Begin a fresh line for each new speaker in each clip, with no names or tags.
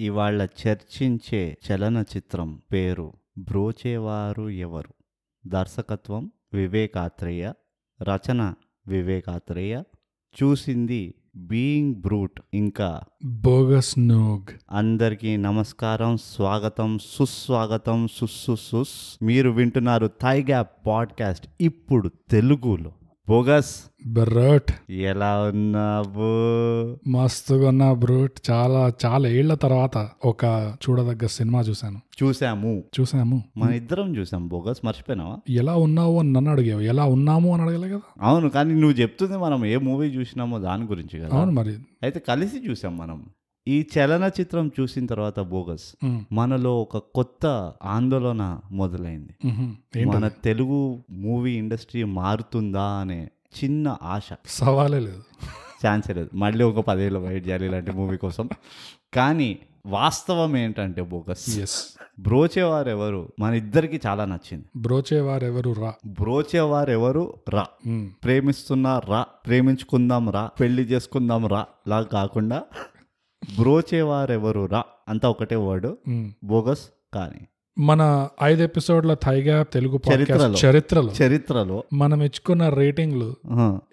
ఇవాళ చర్చించే చలనచిత్రం పేరు బ్రోచేవారు ఎవరు. దర్శకత్వం వివేకాత్రేయ, రచన వివేకాత్రేయ, చూసింది బీయింగ్ బ్రూట్ ఇంకా
బోగస్ నోగ్.
అందరికీ నమస్కారం, స్వాగతం, సుస్వాగతం, సుస్. మీరు వింటున్నారు థై గ్యాప్ పాడ్కాస్ట్, ఇప్పుడు తెలుగులో. బోగస్
బ్రూట్,
ఎలా ఉన్నావు?
మస్తుగా ఉన్నా బ్రూట్. చాలా ఏళ్ల తర్వాత ఒక చూడదగ్గ సినిమా చూసాము.
మన ఇద్దరం చూసాం. బోగస్, మర్చిపోయినావా?
ఎలా ఉన్నావు అని నన్ను అడిగావు, ఎలా ఉన్నాము అని అడగలే కదా.
అవును, కానీ నువ్వు చెప్తుంది మనం ఏ మూవీ చూసినామో దాని గురించి కదా.
అవును, మరి
అయితే కలిసి చూసాం మనం. ఈ చలనచిత్రం చూసిన తర్వాత బోగస్, మనలో ఒక కొత్త ఆందోళన మొదలైంది. మన తెలుగు మూవీ ఇండస్ట్రీ మారుతుందా అనే చిన్న ఆశ.
సవాలే లేదు,
ఛాన్సే లేదు. మళ్ళీ ఒక 10 ఏళ్ళు వెయిట్ చేయాలి ఇలాంటి మూవీ కోసం. కానీ వాస్తవం ఏంటంటే బోగస్, బ్రోచేవారెవరు మన ఇద్దరికి చాలా నచ్చింది. బ్రోచేవారెవరు రా, ప్రేమిస్తున్నా రా, ప్రేమించుకుందాం రా, పెళ్లి చేసుకుందాం రా లా కాకుండా బ్రోచేవారెవరు రా అంతా ఒకటే వర్డ్ బోగస్. కానీ
మన 5 ఎపిసోడ్ల థై గ్యాప్ తెలుగు చరిత్రలో మనం ఇచ్చుకున్న రేటింగ్లు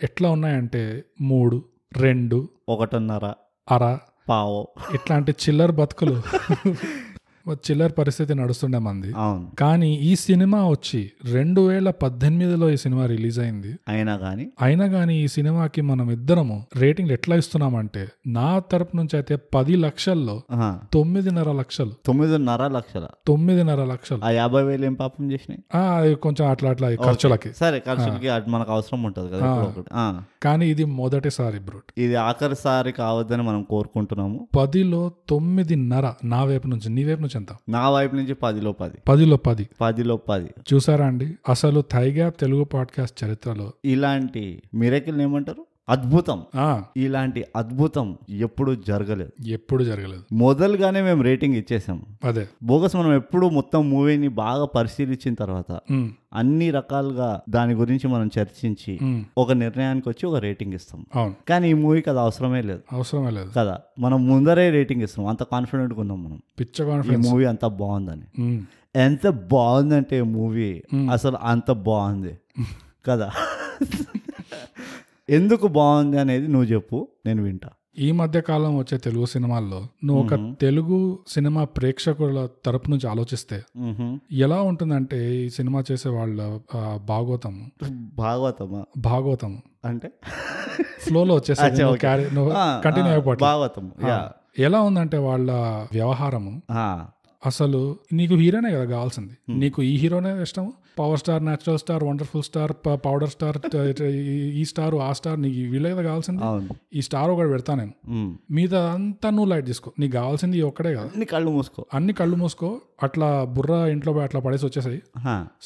ఎట్లా ఉన్నాయంటే 3, 2,
1.5,
అర,
పావు
ఇట్లాంటి చిల్లర బతుకులు చిల్లర పరిస్థితి నడుస్తుండే మంది. కానీ ఈ సినిమా వచ్చి 2018లో ఈ సినిమా రిలీజ్ అయింది. అయినా గానీ ఈ సినిమాకి మనం ఇద్దరము రేటింగ్ ఎట్లా ఇస్తున్నామంటే, నా తరపు నుంచి అయితే 10 లక్షల్లో 9.5 లక్షలు.
9.5 లక్షలు.
9.5 లక్షలు.
50,000 ఏం పాపం చేసినాయి?
కొంచెం అట్లా ఖర్చులకి.
సరే, ఖర్చులకి మనకు అవసరం ఉంటది కదా.
కానీ ఇది మొదటిసారి బ్రూట్,
ఇది ఆఖరిసారి కావద్దని మనం కోరుకుంటున్నాము.
10లో 9.5 నా వైపు నుంచి. నీ వైపు నుంచి ఎంత?
నా వైపు నుంచి 10లో 10.
10లో 10. చూసారా అండి, అసలు థై గ్యాప్ తెలుగు పాడ్కాస్ట్ చరిత్రలో
ఇలాంటి మిరకిల్ ఏమంటారు, అద్భుతం, ఇలాంటి అద్భుతం ఎప్పుడు జరగలేదు. మొదలుగానే మేము రేటింగ్ ఇచ్చేసాం.
అదే
బోగస్, మనం ఎప్పుడు మొత్తం మూవీని బాగా పరిశీలించిన తర్వాత అన్ని రకాలుగా దాని గురించి మనం చర్చించి ఒక నిర్ణయానికి వచ్చి ఒక రేటింగ్ ఇస్తాం. కానీ ఈ మూవీకి అది అవసరమే లేదు కదా. మనం ముందరే రేటింగ్ ఇస్తాం, అంత కాన్ఫిడెంట్ గా ఉన్నాం మనం.
పిచ్చ కాన్ఫిడెన్స్.
ఈ మూవీ అంత బాగుందని. ఎంత బాగుందంటే మూవీ అసలు అంత బాగుంది కదా. ఎందుకు బాగుంది అనేది నువ్వు చెప్పు, నేను వింటా.
ఈ మధ్య కాలం వచ్చే తెలుగు సినిమాల్లో నువ్వు ఒక తెలుగు సినిమా ప్రేక్షకుల తరపు నుంచి ఆలోచిస్తే ఎలా ఉంటుందంటే, ఈ సినిమా చేసే వాళ్ళ భాగవతం అంటే ఫ్లోలో వచ్చేసి కంటిన్యూ అయిపోతుంది. ఎలా ఉందంటే వాళ్ళ వ్యవహారము, అసలు నీకు హీరోనే కదా కావాల్సింది. నీకు ఈ హీరోనే ఇష్టము, power star, natural star, wonderful star, powder star, ఈ స్టార్, ఆ స్టార్, నీకు వీళ్ళే కదా కావాల్సింది. ఈ స్టార్ ఒకటి పెడతా నేను, మిగతా అంతా నువ్వు లైట్ తీసుకో. నీకు కావాల్సింది ఒక్కడే కదా. అన్ని కళ్ళు మూసుకో, అట్లా బుర్ర ఇంట్లో అట్లా పడేసి వచ్చేసాయి,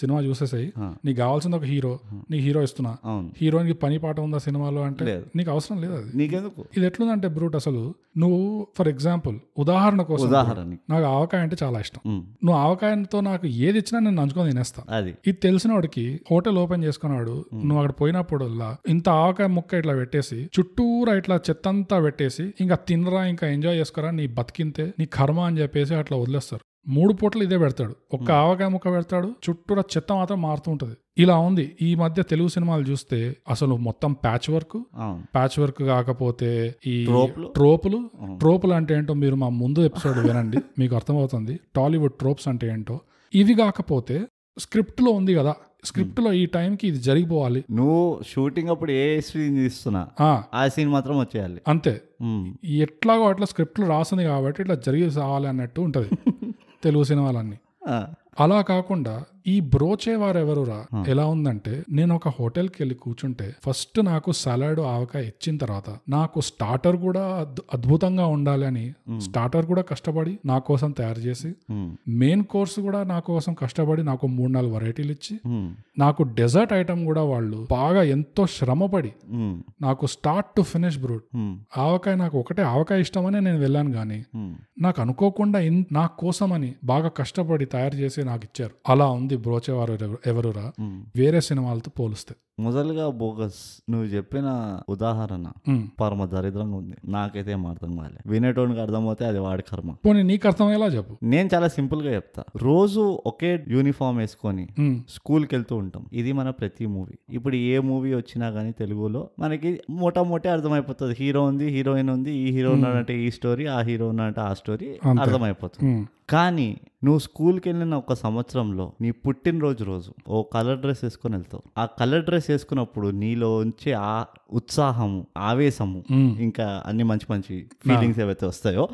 సినిమా చూసేసాయి. నీకు కావాల్సింది ఒక హీరో, నీకు హీరో ఇస్తున్నా. హీరోయిన్కి పని పాట ఉందా సినిమాలో అంటే నీకు అవసరం లేదు. అది నీకెందుకు? ఇది ఎట్లుందంటే బ్రూట్, అసలు నువ్వు ఫర్ ఎగ్జాంపుల్ ఉదాహరణ కోసం, నాకు ఆవకాయ అంటే చాలా ఇష్టం. నువ్వు ఆవకాయతో నాకు ఏది ఇచ్చినా నేను నంచుకొని తినేస్తా. ఇది తెలిసిన వాడికి హోటల్ ఓపెన్ చేసుకున్నాడు, నువ్వు అక్కడ పోయినప్పుడల్లా ఇంత ఆవకాయ ముక్క ఇట్లా పెట్టేసి చుట్టూరా ఇట్లా చెత్తంతా పెట్టేసి, ఇంకా తినరా, ఇంకా ఎంజాయ్ చేసుకోరా, నీ బతికింతే, నీ కర్మ అని చెప్పేసి అట్లా వదిలేస్తారు. 3 పూటలు ఇదే పెడతాడు, ఒక్క ఆవకాయ ముక్క పెడతాడు, చుట్టూరా చెత్త మాత్రం మారుతూ ఉంటది. ఇలా ఉంది ఈ మధ్య తెలుగు సినిమాలు చూస్తే. అసలు మొత్తం ప్యాచ్ వర్క్ కాకపోతే ఈ ట్రోపులు అంటే ఏంటో మీరు మా ముందు ఎపిసోడ్ వినండి, మీకు అర్థమవుతుంది. టాలీవుడ్ ట్రోప్స్ అంటే ఏంటో. ఇవి కాకపోతే స్క్రిప్ట్ లో ఉంది కదా, స్క్రిప్ట్ లో ఈ టైంకి ఇది జరిగిపోవాలి.
నువ్వు షూటింగ్ అప్పుడు ఏ సీన్ తీస్తున్నా ఆ సీన్ మాత్రం వచ్చేయాలి, అంతే.
ఎట్లాగో అట్లా స్క్రిప్ట్ లో రాస్తుంది కాబట్టి ఇట్లా జరిగి సావాలి అన్నట్టు ఉంటది తెలుగు సినిమాలన్నీ. అలా కాకుండా ఈ బ్రోచేవారెవరురా ఎలా ఉందంటే, నేను ఒక హోటల్కి వెళ్ళి కూర్చుంటే ఫస్ట్ నాకు సలాడ్, ఆవకాయ ఇచ్చిన తర్వాత నాకు స్టార్టర్ కూడా అద్భుతంగా ఉండాలి అని స్టార్టర్ కూడా కష్టపడి నా కోసం తయారు చేసి, మెయిన్ కోర్స్ కూడా నా కోసం కష్టపడి నాకు 3-4 వెరైటీలు ఇచ్చి, నాకు డెజర్ట్ ఐటమ్ కూడా వాళ్ళు బాగా ఎంతో శ్రమపడి నాకు స్టార్ట్ టు ఫినిష్ బ్రూట్. ఆవకాయ నాకు ఒకటే ఆవకాయ ఇష్టమని నేను వెళ్ళాను, కానీ నాకు అనుకోకుండా నా కోసం అని బాగా కష్టపడి తయారు చేసి నాకు ఇచ్చారు. అలా ఉంది ఉంది బ్రోచేవారు ఎవరురా వేరే సినిమాలతో పోలిస్తే?
మొదలుగా బోగస్ నువ్వు చెప్పిన ఉదాహరణ పరమ దరిద్రంగా ఉంది. నాకైతే ఏం అర్థం కాలే. వినేటోనికి అర్థమవుతే అది వాడి కర్మ.
పోనీ నీకు అర్థమయ్యేలా చెప్పు.
నేను చాలా సింపుల్ గా చెప్తా. రోజు ఒకే యూనిఫామ్ వేసుకొని స్కూల్కి వెళ్తూ ఉంటాం. ఇది మన ప్రతి మూవీ. ఇప్పుడు ఏ మూవీ వచ్చినా గానీ తెలుగులో మనకి మోటామోటే అర్థమైపోతుంది. హీరో ఉంది, హీరోయిన్ ఉంది, ఈ హీరో ఉన్నాడంటే ఈ స్టోరీ, ఆ హీరో ఉన్నాడంటే ఆ స్టోరీ అర్థమైపోతుంది. కానీ నువ్వు స్కూల్కి వెళ్ళిన ఒక సంవత్సరంలో నీ పుట్టినరోజు రోజు ఓ కలర్ డ్రెస్ వేసుకొని వెళ్తావు. ఆ కలర్ డ్రెస్ వేసుకున్నప్పుడు నీలో ఉంచే ఆ ఉత్సాహము, ఆవేశము, ఇంకా అన్ని మంచి మంచి ఫీలింగ్స్ ఏవైతే వస్తాయో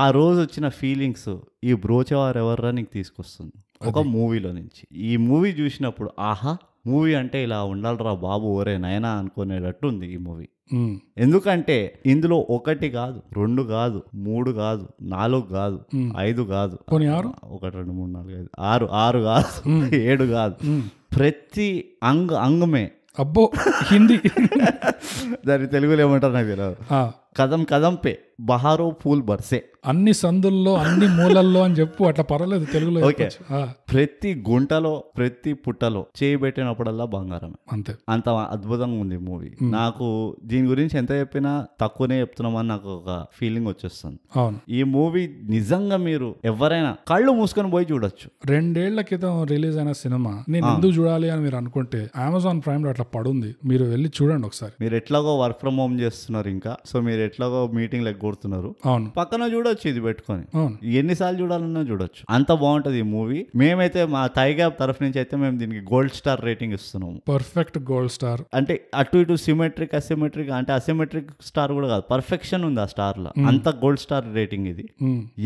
ఆ రోజు వచ్చిన ఫీలింగ్స్ ఈ బ్రోచేవారు ఎవర్రా నీకు తీసుకొస్తుంది ఒక మూవీలో నుంచి. ఈ మూవీ చూసినప్పుడు ఆహా మూవీ అంటే ఇలా ఉండాలిరా బాబు, ఓరే నైనా అనుకునేటట్టు ఉంది ఈ మూవీ. ఎందుకంటే ఇందులో 1 కాదు, 2 కాదు, 3 కాదు, 4 కాదు, 5 కాదు, 1 2 3 4 5 6 కాదు, 7 కాదు, ప్రతి అంగమే.
అబ్బో హిందీ
దాని తెలుగులో ఏమంటారు నాకు తెలియదు. కదం కదం పే బహారో పూల్ బర్సే,
అన్ని సందుల్లో అన్ని మూలల్లో అని చెప్పు, అట్లా పర్వాలేదు తెలుగులో.
ఓకే, ప్రతి గుంటలో ప్రతి పుట్టలో చేయబెట్టినప్పుడల్లా బంగారమే.
అంతే,
అంత అద్భుతంగా ఉంది మూవీ. నాకు దీని గురించి ఎంత చెప్పినా తక్కువనే చెప్తున్నామని నాకు ఒక ఫీలింగ్ వచ్చేస్తుంది.
అవును,
ఈ మూవీ నిజంగా మీరు ఎవరైనా కళ్ళు మూసుకొని పోయి చూడొచ్చు.
2 ఏళ్ల క్రితం రిలీజ్ అయిన సినిమా నేను ఎందుకు చూడాలి అని మీరు అనుకుంటే అమెజాన్ ప్రైమ్ లో అట్లా పడుంది, మీరు వెళ్ళి చూడండి ఒకసారి.
మీరు ఎట్లాగో వర్క్ ఫ్రమ్ హోమ్ చేస్తున్నారు, ఇంకా సో మీరు ఎట్లాగో మీటింగ్ లెక్క కొడుతున్నారు,
అవును,
పక్కన చూడొచ్చు ఇది పెట్టుకొని. ఎన్నిసార్లు చూడాలన్నా చూడొచ్చు, అంత బాగుంటది ఈ మూవీ. మేమైతే మా టైగ్యాప్ తరఫు నుంచి అయితే మేము దీనికి గోల్డ్ స్టార్ రేటింగ్ ఇస్తున్నాము.
Perfect gold star. అంటే
అటు ఇటు సిమెట్రిక్ అసిమెట్రిక్, అంటే అసిమెట్రిక్ స్టార్ కూడా కాదు, పర్ఫెక్షన్ ఉంది ఆ స్టార్ లో, అంత గోల్డ్ స్టార్ రేటింగ్ ఇది.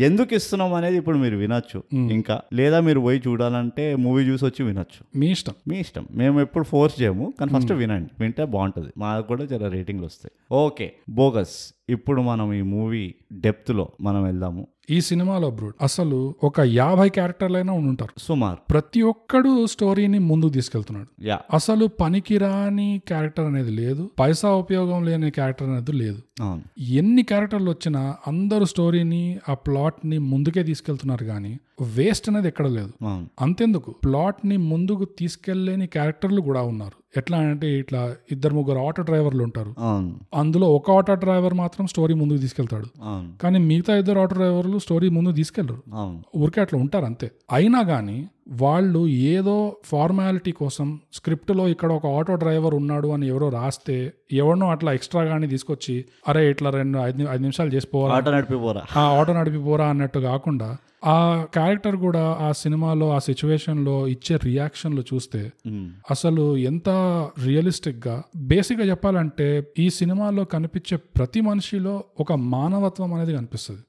ఎందుకు ఇస్తున్నాం అనేది ఇప్పుడు మీరు వినొచ్చు, ఇంకా లేదా మీరు పోయి చూడాలంటే మూవీ చూసి వచ్చి వినొచ్చు.
మీ ఇష్టం,
మీ ఇష్టం. మేము ఎప్పుడు ఫోర్స్ చేయము, కానీ ఫస్ట్ వినండి, వింటే బాగుంటది. మాకు కూడా జర రేటింగ్లు వస్తాయి. ఓకే బోగస్, ఇప్పుడు మనం ఈ మూవీ డెప్త్ లో మనం వెళ్దాము.
ఈ సినిమాలో బ్రూడ్ అసలు ఒక 50 క్యారెక్టర్లైనా ఉంటారు
సుమారు.
ప్రతి ఒక్కడు స్టోరీని ముందుకు తీసుకెళ్తున్నాడు. అసలు పనికిరాని క్యారెక్టర్ అనేది లేదు, పైసా ఉపయోగం లేని క్యారెక్టర్ అనేది లేదు. ఎన్ని క్యారెక్టర్లు వచ్చినా అందరూ స్టోరీని ఆ ప్లాట్ ని ముందుకే తీసుకెళ్తున్నారు, కానీ వేస్ట్ అనేది ఎక్కడ లేదు. అంతెందుకు, ప్లాట్ ని ముందుకు తీసుకెళ్లేని క్యారెక్టర్లు కూడా ఉన్నారు. ఎట్లా అంటే ఇట్లా 2-3 ఆటో డ్రైవర్లు ఉంటారు, అందులో ఒక ఆటో డ్రైవర్ మాత్రం స్టోరీ ముందుకు తీసుకెళ్తాడు, కానీ మిగతా 2 ఆటో డ్రైవర్లు స్టోరీ ముందుకు తీసుకెళ్లరు, ఊరికే అట్లా ఉంటారు అంతే. అయినా గానీ వాళ్ళు ఏదో ఫార్మాలిటీ కోసం స్క్రిప్ట్ లో ఇక్కడ ఒక ఆటో డ్రైవర్ ఉన్నాడు అని ఎవరో రాస్తే ఎవరినో అట్లా ఎక్స్ట్రా గానీ తీసుకొచ్చి అరే ఇట్లా 5 నిమిషాలు చేసిపోరా, ఆటో నడిపిపోరా అన్నట్టు కాకుండా ఆ క్యారెక్టర్ కూడా ఆ సినిమాలో ఆ సిచ్యువేషన్ లో ఇచ్చే రియాక్షన్లు చూస్తే అసలు ఎంత రియలిస్టిక్ గా, బేసిక్ గా చెప్పాలంటే ఈ సినిమాలో కనిపించే ప్రతి మనిషిలో ఒక మానవత్వం అనేది కనిపిస్తుంది.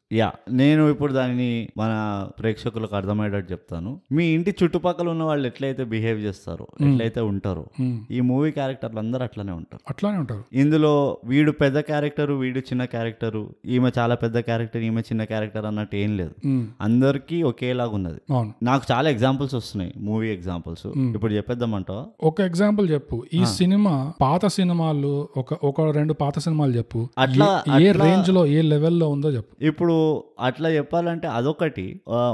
నేను ఇప్పుడు దానిని మన ప్రేక్షకులకు అర్థమయ్యేటట్టు చెప్తాను. మీ ఇంటి చుట్టుపక్కల ఉన్న వాళ్ళు ఎట్లయితే బిహేవ్ చేస్తారో, ఎట్లయితే ఉంటారో, ఈ మూవీ క్యారెక్టర్లు అందరూ అట్లానే ఉంటారు. ఇందులో వీడు పెద్ద క్యారెక్టర్, వీడు చిన్న క్యారెక్టర్, ఈమె చాలా పెద్ద క్యారెక్టర్, ఈమె చిన్న క్యారెక్టర్ అన్నట్టు ఏం లేదు. అందరికీ ఒకేలాగా ఉన్నది. నాకు చాలా ఎగ్జాంపుల్స్ వస్తున్నాయి, మూవీ ఎగ్జాంపుల్స్. ఇప్పుడు చెప్పేద్దామంటావా?
ఒక ఎగ్జాంపుల్ చెప్పు. ఈ సినిమా పాత సినిమాలు ఒక 2 పాత సినిమాలు చెప్పు, అట్లా ఏ రేంజ్ లో ఏ లెవెల్లో ఉందో చెప్పు.
ఇప్పుడు అట్లా చెప్పాలంటే అదొకటి.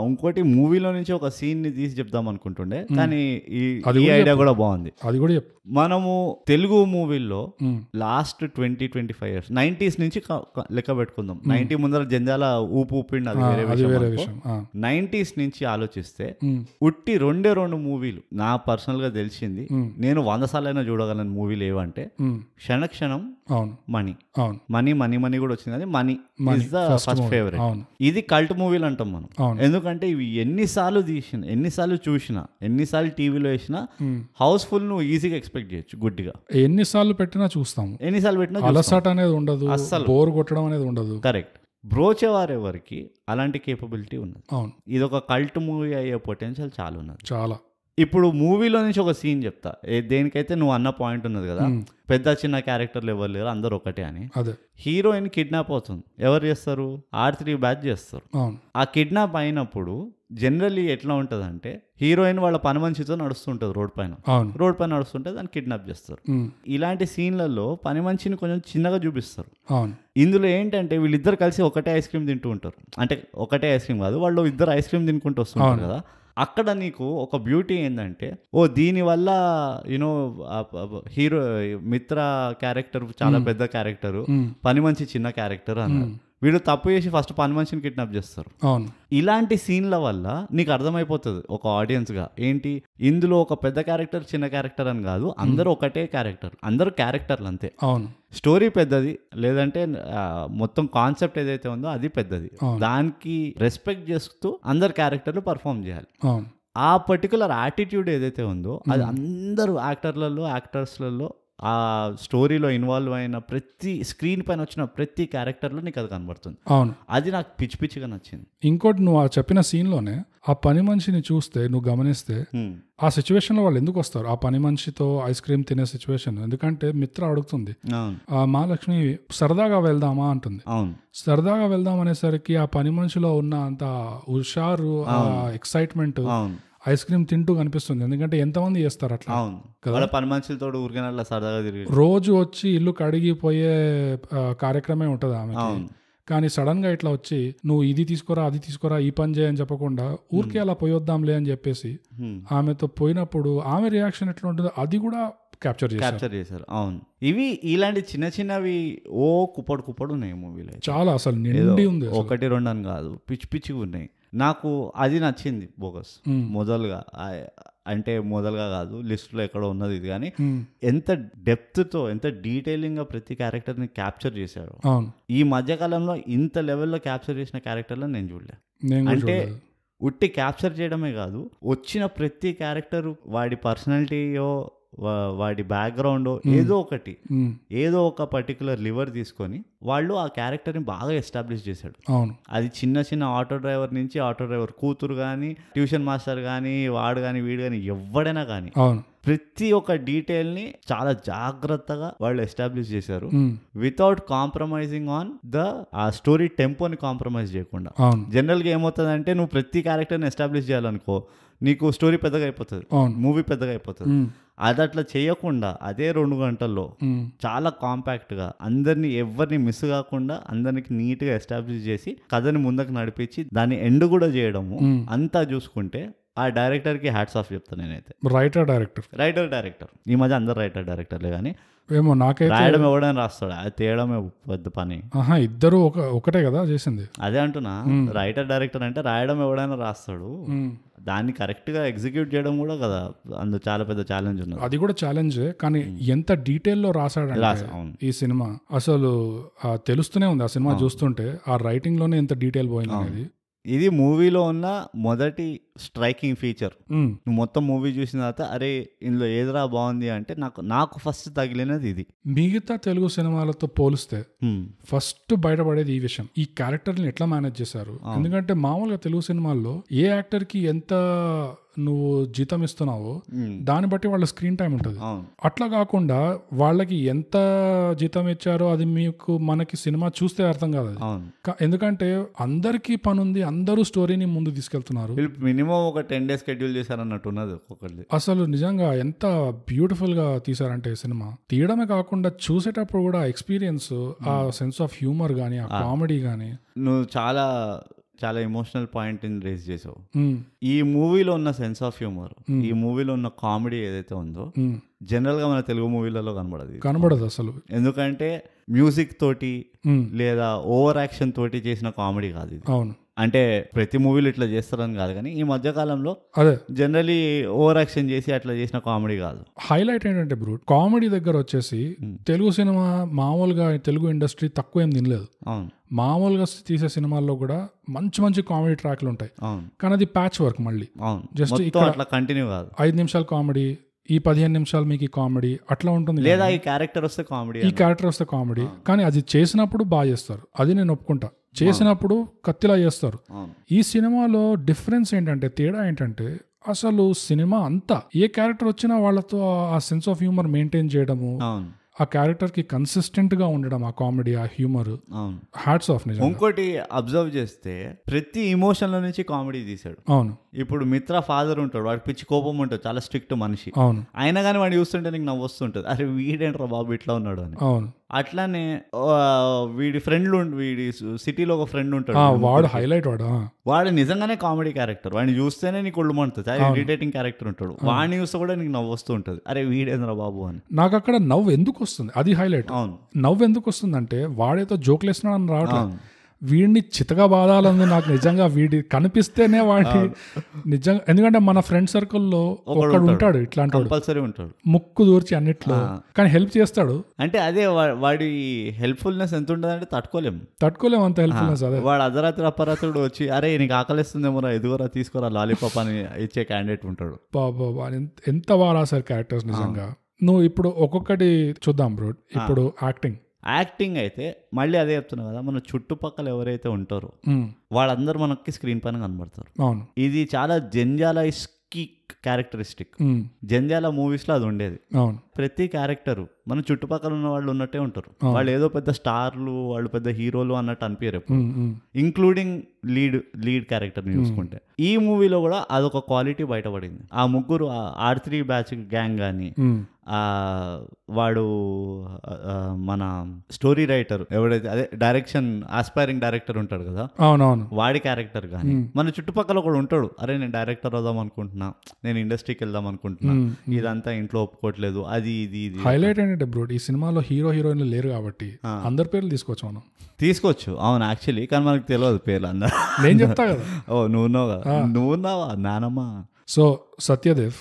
ఇంకోటి మూవీలో నుంచి ఒక సీన్ ని తీసి చెప్దాం అనుకుంటుండే, కానీ ఈ ఐడియా కూడా బాగుంది, అది కూడా చెప్పు. మనము తెలుగు మూవీల్లో లాస్ట్ 20-25 years 90s నుంచి లెక్క పెట్టుకుందాం. 90 ముందర జంజాల ఊపిండి, అది వేరే విషయం. 90s నుంచి ఆలోచిస్తే ఉట్టి 2 మూవీలు నా పర్సనల్ గా తెలిసింది, నేను 100 సార్లైనా చూడగలను మూవీలు ఏవంటే క్షణక్షణం, మనీ మనీ కూడా వచ్చింది, అది money is the first favourite. ఇది కల్ట్ మూవీలు అంటాం మనం, ఎందుకంటే ఇవి ఎన్నిసార్లు తీసిన, ఎన్నిసార్లు చూసినా, ఎన్నిసార్లు టీవీలో వేసినా హౌస్ఫుల్ నువ్వు ఈజీగా ఎక్స్పెక్ట్ చేయొచ్చు. గుడ్డిగా
ఎన్నిసార్లు పెట్టినా చూస్తాము,
ఎన్నిసార్లు పెట్టినా
అలసట అనేది ఉండదు, అసలు బోర్ కొట్టడం అనేది ఉండదు.
కరెక్ట్. బ్రోచేవారెవరికి అలాంటి కేపబిలిటీ ఉన్నది. ఇది ఒక కల్ట్ మూవీ అయ్యే పొటెన్షియల్ చాలా ఉన్నది, చాలా. ఇప్పుడు మూవీలో నుంచి ఒక సీన్ చెప్తా, దేనికైతే నువ్వు అన్న పాయింట్ ఉన్నది కదా, పెద్ద చిన్న క్యారెక్టర్లు ఎవరు లేరు, అందరు ఒకటే అని. హీరోయిన్ కిడ్నాప్ అవుతుంది, ఎవరు చేస్తారు? R3 బ్యాచ్ చేస్తారు. ఆ కిడ్నాప్ అయినప్పుడు జనరల్లీ ఎట్లా ఉంటది అంటే, హీరోయిన్ వాళ్ళ పని మనిషితో నడుస్తుంటది రోడ్ పైన నడుస్తుంటే దాన్ని కిడ్నాప్ చేస్తారు. ఇలాంటి సీన్లలో పని మనిషిని కొంచెం చిన్నగా చూపిస్తారు. ఇందులో ఏంటంటే వీళ్ళిద్దరు కలిసి ఒకటే ఐస్ క్రీమ్ తింటూ ఉంటారు, అంటే ఒకటే ఐస్ క్రీమ్ కాదు, వాళ్ళు 2 ఐస్ క్రీమ్ తినుకుంటూ వస్తుంటారు కదా. అక్కడ నీకు ఒక బ్యూటీ ఏంటంటే దీనివల్ల యూనో హీరో మిత్ర క్యారెక్టర్ చాలా పెద్ద క్యారెక్టర్, పని మంచి చిన్న క్యారెక్టర్ అన్నారు. వీడు తప్పు చేసి ఫస్ట్ పని మనిషిని కిడ్నాప్ చేస్తారు.
అవును,
ఇలాంటి సీన్ల వల్ల నీకు అర్థమైపోతుంది ఒక ఆడియన్స్ గా ఏంటి ఇందులో ఒక పెద్ద క్యారెక్టర్ చిన్న క్యారెక్టర్ అని కాదు, అందరూ ఒకటే క్యారెక్టర్, అందరూ క్యారెక్టర్లు అంతే.
అవును,
స్టోరీ పెద్దది లేదంటే మొత్తం కాన్సెప్ట్ ఏదైతే ఉందో అది పెద్దది, దానికి రెస్పెక్ట్ చేస్తూ అందరు క్యారెక్టర్లు పర్ఫామ్ చేయాలి. ఆ పర్టికులర్ యాటిట్యూడ్ ఏదైతే ఉందో అది అందరూ యాక్టర్స్లలో ఆ స్టోరీలో ఇన్వాల్వ్ అయిన ప్రతి స్క్రీన్ పైన వచ్చిన ప్రతి క్యారెక్టర్లో నీకు అది కనబడుతుంది.
అవును,
అది నాకు పిచ్చిగా నచ్చింది.
ఇంకోటి నువ్వు ఆ చెప్పిన సీన్లోనే ఆ పని మనిషిని చూస్తే నువ్వు గమనిస్తే ఆ సిచ్యువేషన్ లో వాళ్ళు ఎందుకు వస్తారు, ఆ పని మనిషితో ఐస్ క్రీమ్ తినే సిచ్యువేషన్. ఎందుకంటే మిత్ర అడుగుతుంది, ఆ మహాలక్ష్మి సరదాగా వెళ్దామా అంటుంది. సరదాగా వెళ్దాం అనేసరికి ఆ పని మనిషిలో ఉన్న అంత హుషారు, ఆ ఎక్సైట్మెంట్ ఐస్ క్రీమ్ తింటూ కనిపిస్తుంది. ఎందుకంటే ఎంతమంది చేస్తారు అట్లా
కదా, పని మనుషులతో ఊరికే సరదాగా తిరిగి
రోజు వచ్చి ఇల్లు కడిగిపోయే కార్యక్రమే ఉంటది ఆమె. కానీ సడన్ గా ఇట్లా వచ్చి నువ్వు ఇది తీసుకోరా అది తీసుకోరా ఈ పని చేయని చెప్పకుండా ఊరికే అలా పోయొద్దాంలే అని చెప్పేసి ఆమెతో పోయినప్పుడు ఆమె రియాక్షన్ ఎట్లా ఉంటుందో అది కూడా క్యాప్చర్
చేశారు. అవును, ఇవి ఇలాంటి చిన్నవి కుప్పడు ఉన్నాయి మూవీలో.
చాలా అసలు నిండి ఉంది,
1-2 అని కాదు, పిచ్చిగా ఉన్నాయి. నాకు అది నచ్చింది బోగస్. మొదలుగా కాదు, లిస్టులో ఎక్కడో ఉన్నది ఇది, కానీ ఎంత డెప్త్తో ఎంత డీటెయిలింగ్ గా ప్రతి క్యారెక్టర్ ని క్యాప్చర్ చేశారు. ఈ మధ్యకాలంలో ఇంత లెవెల్లో క్యాప్చర్ చేసిన క్యారెక్టర్లను నేను చూడలే. అంటే ఉట్టి క్యాప్చర్ చేయడమే కాదు, వచ్చిన ప్రతి క్యారెక్టర్ వాడి పర్సనాలిటీయో వాడి బ్యాక్గ్రౌండ్ ఏదో ఒక పర్టికులర్ లివర్ తీసుకొని వాళ్ళు ఆ క్యారెక్టర్ని బాగా ఎస్టాబ్లిష్ చేశాడు. అది చిన్న ఆటో డ్రైవర్ నుంచి ఆటో డ్రైవర్ కూతురు కానీ, ట్యూషన్ మాస్టర్ కానీ, వాడు కానీ వీడు కానీ ఎవడైనా కానీ ప్రతి ఒక్క డీటెయిల్ ని చాలా జాగ్రత్తగా వాళ్ళు ఎస్టాబ్లిష్ చేశారు, వితౌట్ కాంప్రమైజింగ్ ఆన్ ఆ స్టోరీ టెంపోని కాంప్రమైజ్ చేయకుండా. జనరల్ గా ఏమవుతుందంటే నువ్వు ప్రతి క్యారెక్టర్ని ఎస్టాబ్లిష్ చేయాలనుకో నీకు స్టోరీ పెద్దగా అయిపోతుంది, మూవీ పెద్దగా అయిపోతుంది. అది అట్లా చేయకుండా అదే 2 గంటల్లో చాలా కాంపాక్ట్ గా అందరినీ ఎవరిని మిస్ కాకుండా అందరికి నీట్ గా ఎస్టాబ్లిష్ చేసి కథని ముందుకు నడిపించి దాన్ని ఎండ్ కూడా చేయడము అంతా చూసుకుంటే ఆ డైరెక్టర్ కి హ్యాట్స్ ఆఫ్ చెప్తాను నేనైతే.
రైటర్
డైరెక్టర్ ఈ మధ్య అందరు డైరెక్టర్లే కానీ
ఏమో నాకైతే
రాయడం ఎవడని రాస్తాడు, అది తేయడమే పెద్ద పని.
ఇద్దరు ఒకటే కదా చేసింది.
అదే అంటున్నా, డైరెక్టర్ అంటే రాయడం ఎవడైనా రాస్తాడు, దాన్ని కరెక్ట్ గా ఎగ్జిక్యూట్ చేయడం కూడా కదా అందులో చాలా పెద్ద ఛాలెంజ్ ఉన్నది.
అది కూడా ఛాలెంజే, కానీ ఎంత డీటెయిల్లో రాసాడంటే ఈ సినిమా అసలు తెలుస్తూనే ఉంది. ఆ సినిమా చూస్తుంటే ఆ రైటింగ్ లోనే ఎంత డీటెయిల్ పోయింది అనేది.
ఇది మూవీలో ఉన్న మొదటి స్ట్రైకింగ్ ఫీచర్. నువ్వు మొత్తం మూవీ చూసిన తర్వాత అరే ఇందులో ఏదిరా బాగుంది అంటే నాకు ఫస్ట్ తగిలినది ఇది.
మిగతా తెలుగు సినిమాలతో పోలిస్తే ఫస్ట్ బయటపడేది ఈ విషయం, ఈ క్యారెక్టర్ని ఎట్లా మేనేజ్ చేశారు. ఎందుకంటే మామూలుగా తెలుగు సినిమాల్లో ఏ యాక్టర్ కి ఎంత నువ్వు జీతం ఇస్తున్నావో దాన్ని బట్టి వాళ్ళ స్క్రీన్ టైం ఉంటుంది. అట్లా కాకుండా వాళ్ళకి ఎంత జీతం ఇచ్చారో అది మనకి సినిమా చూస్తే అర్థం కాదు. ఎందుకంటే అందరికీ పని ఉంది, అందరూ స్టోరీని ముందు తీసుకెళ్తున్నారు.
మినిమం ఒక 10 days షెడ్యూల్ చేశారన్నట్టు ఉన్నది ఒక్కొక్కటి.
అసలు నిజంగా ఎంత బ్యూటిఫుల్ గా తీసారంటే సినిమా తీయడమే కాకుండా చూసేటప్పుడు కూడా ఎక్స్పీరియన్స్, ఆ సెన్స్ ఆఫ్ హ్యూమర్ గానీ, ఆ కామెడీ గానీ.
నువ్వు చాలా ఎమోషనల్ పాయింట్ రేస్ చేసావు. ఈ మూవీలో ఉన్న సెన్స్ ఆఫ్ హ్యూమర్, ఈ మూవీలో ఉన్న కామెడీ ఏదైతే ఉందో జనరల్ గా మన తెలుగు మూవీలలో కనబడదు అసలు. ఎందుకంటే మ్యూజిక్ తోటి లేదా ఓవర్ యాక్షన్ తోటి చేసిన కామెడీ కాదు ఇది.
అవును,
అంటే ప్రతి మూవీలో ఇట్లా చేస్తారని కాదు, కానీ ఈ మధ్య కాలంలో జనరలీ ఓవర్ యాక్షన్ చేసి అట్లా చేసిన కామెడీ కాదు.
హైలైట్ ఏంటంటే బ్రూట్, కామెడీ దగ్గర వచ్చేసి తెలుగు సినిమా మామూలుగా తెలుగు ఇండస్ట్రీ తక్కువ ఏం తినలేదు. మామూలుగా తీసే సినిమాల్లో కూడా మంచి కామెడీ ట్రాక్లు ఉంటాయి, కానీ అది ప్యాచ్ వర్క్. మళ్ళీ జస్ట్
అట్లా కంటిన్యూ కాదు.
5 నిమిషాలు కామెడీ, ఈ 15 నిమిషాలు మీకు కామెడీ అట్లా ఉంటుంది.
లేదా ఈ క్యారెక్టర్ వస్తే కామెడీ, కానీ అది చేసినప్పుడు బాగా చేస్తారు, అది నేను ఒప్పుకుంటా. చేసినప్పుడు కత్తిలా చేస్తారు. ఈ సినిమాలో డిఫరెన్స్ ఏంటంటే, తేడా ఏంటంటే, అసలు సినిమా అంతా ఏ క్యారెక్టర్ వచ్చినా వాళ్ళతో ఆ సెన్స్ ఆఫ్ హ్యూమర్ మెయింటైన్ చేయడము, ఆ క్యారెక్టర్ కి కన్సిస్టెంట్ గా ఉండడం, ఆ కామెడీ, ఆ హ్యూమర్, హ్యాట్స్ ఆఫ్. నిజం. ఇంకోటి అబ్జర్వ్ చేస్తే ప్రతి ఇమోషన్ లో నుంచి కామెడీ తీసాడు.
అవును,
ఇప్పుడు మిత్ర ఫాదర్ ఉంటాడు, వాడికి పిచ్చి కోపం ఉంటుంది, చాలా స్ట్రిక్ట్ మనిషి.
అవును,
అయినా కానీ వాడు చూస్తుంటే నీకు నవ్వు వస్తుంటది, అరే వీడేంట్రా బాబు ఇట్లా ఉన్నాడు అని.
అవును,
అట్లానే వీడి సిటీలో ఒక ఫ్రెండ్ ఉంటాడు,
వాడు హైలైట్.
వాడు నిజంగానే కామెడీ క్యారెక్టర్. వాడిని చూస్తేనే నీకు ఒళ్ళు మండుతుంది. చాలా ఇరిటేటింగ్ క్యారెక్టర్ ఉంటాడు. వాడిని చూస్తే కూడా నీకు నవ్వు వస్తూ ఉంటుంది, అరే వీడేంద్ర బాబు అని.
నాకు అక్కడ నవ్వు ఎందుకు వస్తుంది, అది హైలైట్.
అవును,
నవ్వు ఎందుకు వస్తుంది అంటే వాడేతో జోకులు వేస్తున్నాడని రావట్లేదు, వీడిని చితగా బాధాలని నాకు నిజంగా వీడి కనిపిస్తేనే వాడి నిజంగా. ఎందుకంటే మన ఫ్రెండ్ సర్కిల్లో ఒకడు ఉంటాడు ఇట్లాంటి,
కంపల్సరీ ఉంటాడు,
ముక్కు దూర్చి అన్నిట్లో, కానీ హెల్ప్ చేస్తాడు.
అంటే అదే వాడి హెల్ప్ఫుల్నెస్ ఎంత ఉంటుంది అంటే
తట్టుకోలేము అంత హెల్ప్ఫుల్నెస్. అదే
వాడు అర్ధరాత్రి అపరాత్రుడు వచ్చి అరే నీకు ఆకలిస్తుందేమోరా ఎదుగురా తీసుకోరా లాలీపాప్ అని ఇచ్చే క్యాండిడేట్ ఉంటాడు.
బాబా ఎంత బాగా రాశారు క్యారెక్టర్స్ నిజంగా. నువ్వు ఇప్పుడు ఒక్కొక్కటి చూద్దాం బ్రో. ఇప్పుడు యాక్టింగ్
అయితే మళ్ళీ అదే చెప్తున్నా కదా, మన చుట్టుపక్కల ఎవరైతే ఉంటారో వాళ్ళందరూ మనకి స్క్రీన్ పైన కనబడతారు.
అవును,
ఇది చాలా జంజాలకి క్యారెక్టరిస్టిక్. జంజాల మూవీస్ లో అది ఉండేది.
అవును,
ప్రతి క్యారెక్టర్ మన చుట్టుపక్కల ఉన్న వాళ్ళు ఉన్నట్టే ఉంటారు. వాళ్ళు ఏదో పెద్ద స్టార్లు, వాళ్ళు పెద్ద హీరోలు అన్నట్టు అనిపించారు, ఇంక్లూడింగ్ లీడ్ క్యారెక్టర్ చూసుకుంటే. ఈ మూవీలో కూడా అదొక క్వాలిటీ బయటపడింది. ఆ ముగ్గురు R3 బ్యాచ్ గ్యాంగ్ కానీ, వాడు మన స్టోరీ రైటర్ ఎవడైతే అదే డైరెక్షన్ ఆస్పైరింగ్ డైరెక్టర్ ఉంటాడు కదా,
అవునవును,
వాడి క్యారెక్టర్ కానీ మన చుట్టుపక్కల కూడా ఉంటాడు. అరే నేను డైరెక్టర్ అవుదాం అనుకుంటున్నా, నేను ఇండస్ట్రీకి వెళ్దాం అనుకుంటున్నా, ఇదంతా ఇంట్లో ఒప్పుకోవట్లేదు, అది ఇది
హైలైట్ ఏంటంటే బ్రో ఈ సినిమాలో హీరోయిన్లు లేరు కాబట్టి అందరి పేర్లు తీసుకోవచ్చు.
అవును యాక్చువల్లీ, కానీ మనకు తెలియదు పేర్లు అందరు.
నేను చెప్తా కదా,
నువ్వున్నావా నానమ్మ.
So Satyadev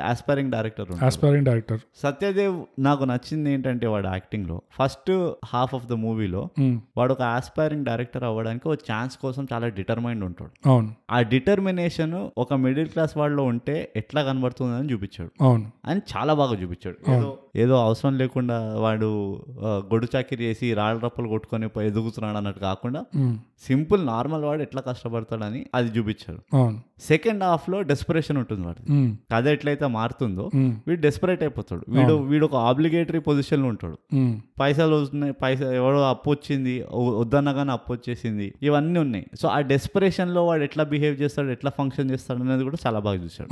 aspiring director. Satyadev నాకు నచ్చింది ఏంటంటే వాడు యాక్టింగ్ లో ఫస్ట్ హాఫ్ ఆఫ్ ద మూవీలో వాడు ఒక ఆస్పైరింగ్ డైరెక్టర్ అవ్వడానికి ఒక ఛాన్స్ కోసం చాలా డిటర్మైండ్ ఉంటాడు.
అవును,
ఆ డిటర్మినేషన్ ఒక మిడిల్ క్లాస్ వాళ్ళలో ఉంటే ఎట్లా కనబడుతుందని చూపించాడు.
అవును,
అని చాలా బాగా చూపించాడు. ఏదో అవసరం లేకుండా వాడు గొడ్డు చాకిరి చేసి రాళ్ళ రప్పలు కొట్టుకొని ఎదుగుతున్నాడు అన్నట్టు కాకుండా సింపుల్ నార్మల్ వాడు ఎట్లా కష్టపడతాడని అది చూపించాడు. సెకండ్ హాఫ్ లో డెస్పరేషన్ ఉంటుంది వాడు. కథ ఎట్లయితే మారుతుందో వీడు డెస్పరేట్ అయిపోతాడు. వీడు ఒక ఆబ్లిగేటరీ పొజిషన్ లో ఉంటాడు. పైసలు వస్తున్నాయి, ఎవడో అప్పు వచ్చింది, వద్దన్నగానే అప్పు వచ్చేసింది, ఇవన్నీ ఉన్నాయి. సో ఆ డెస్పరేషన్ లో వాడు ఎట్లా బిహేవ్ చేస్తాడు, ఎట్లా ఫంక్షన్ చేస్తాడు అనేది కూడా చాలా బాగా చూశాడు.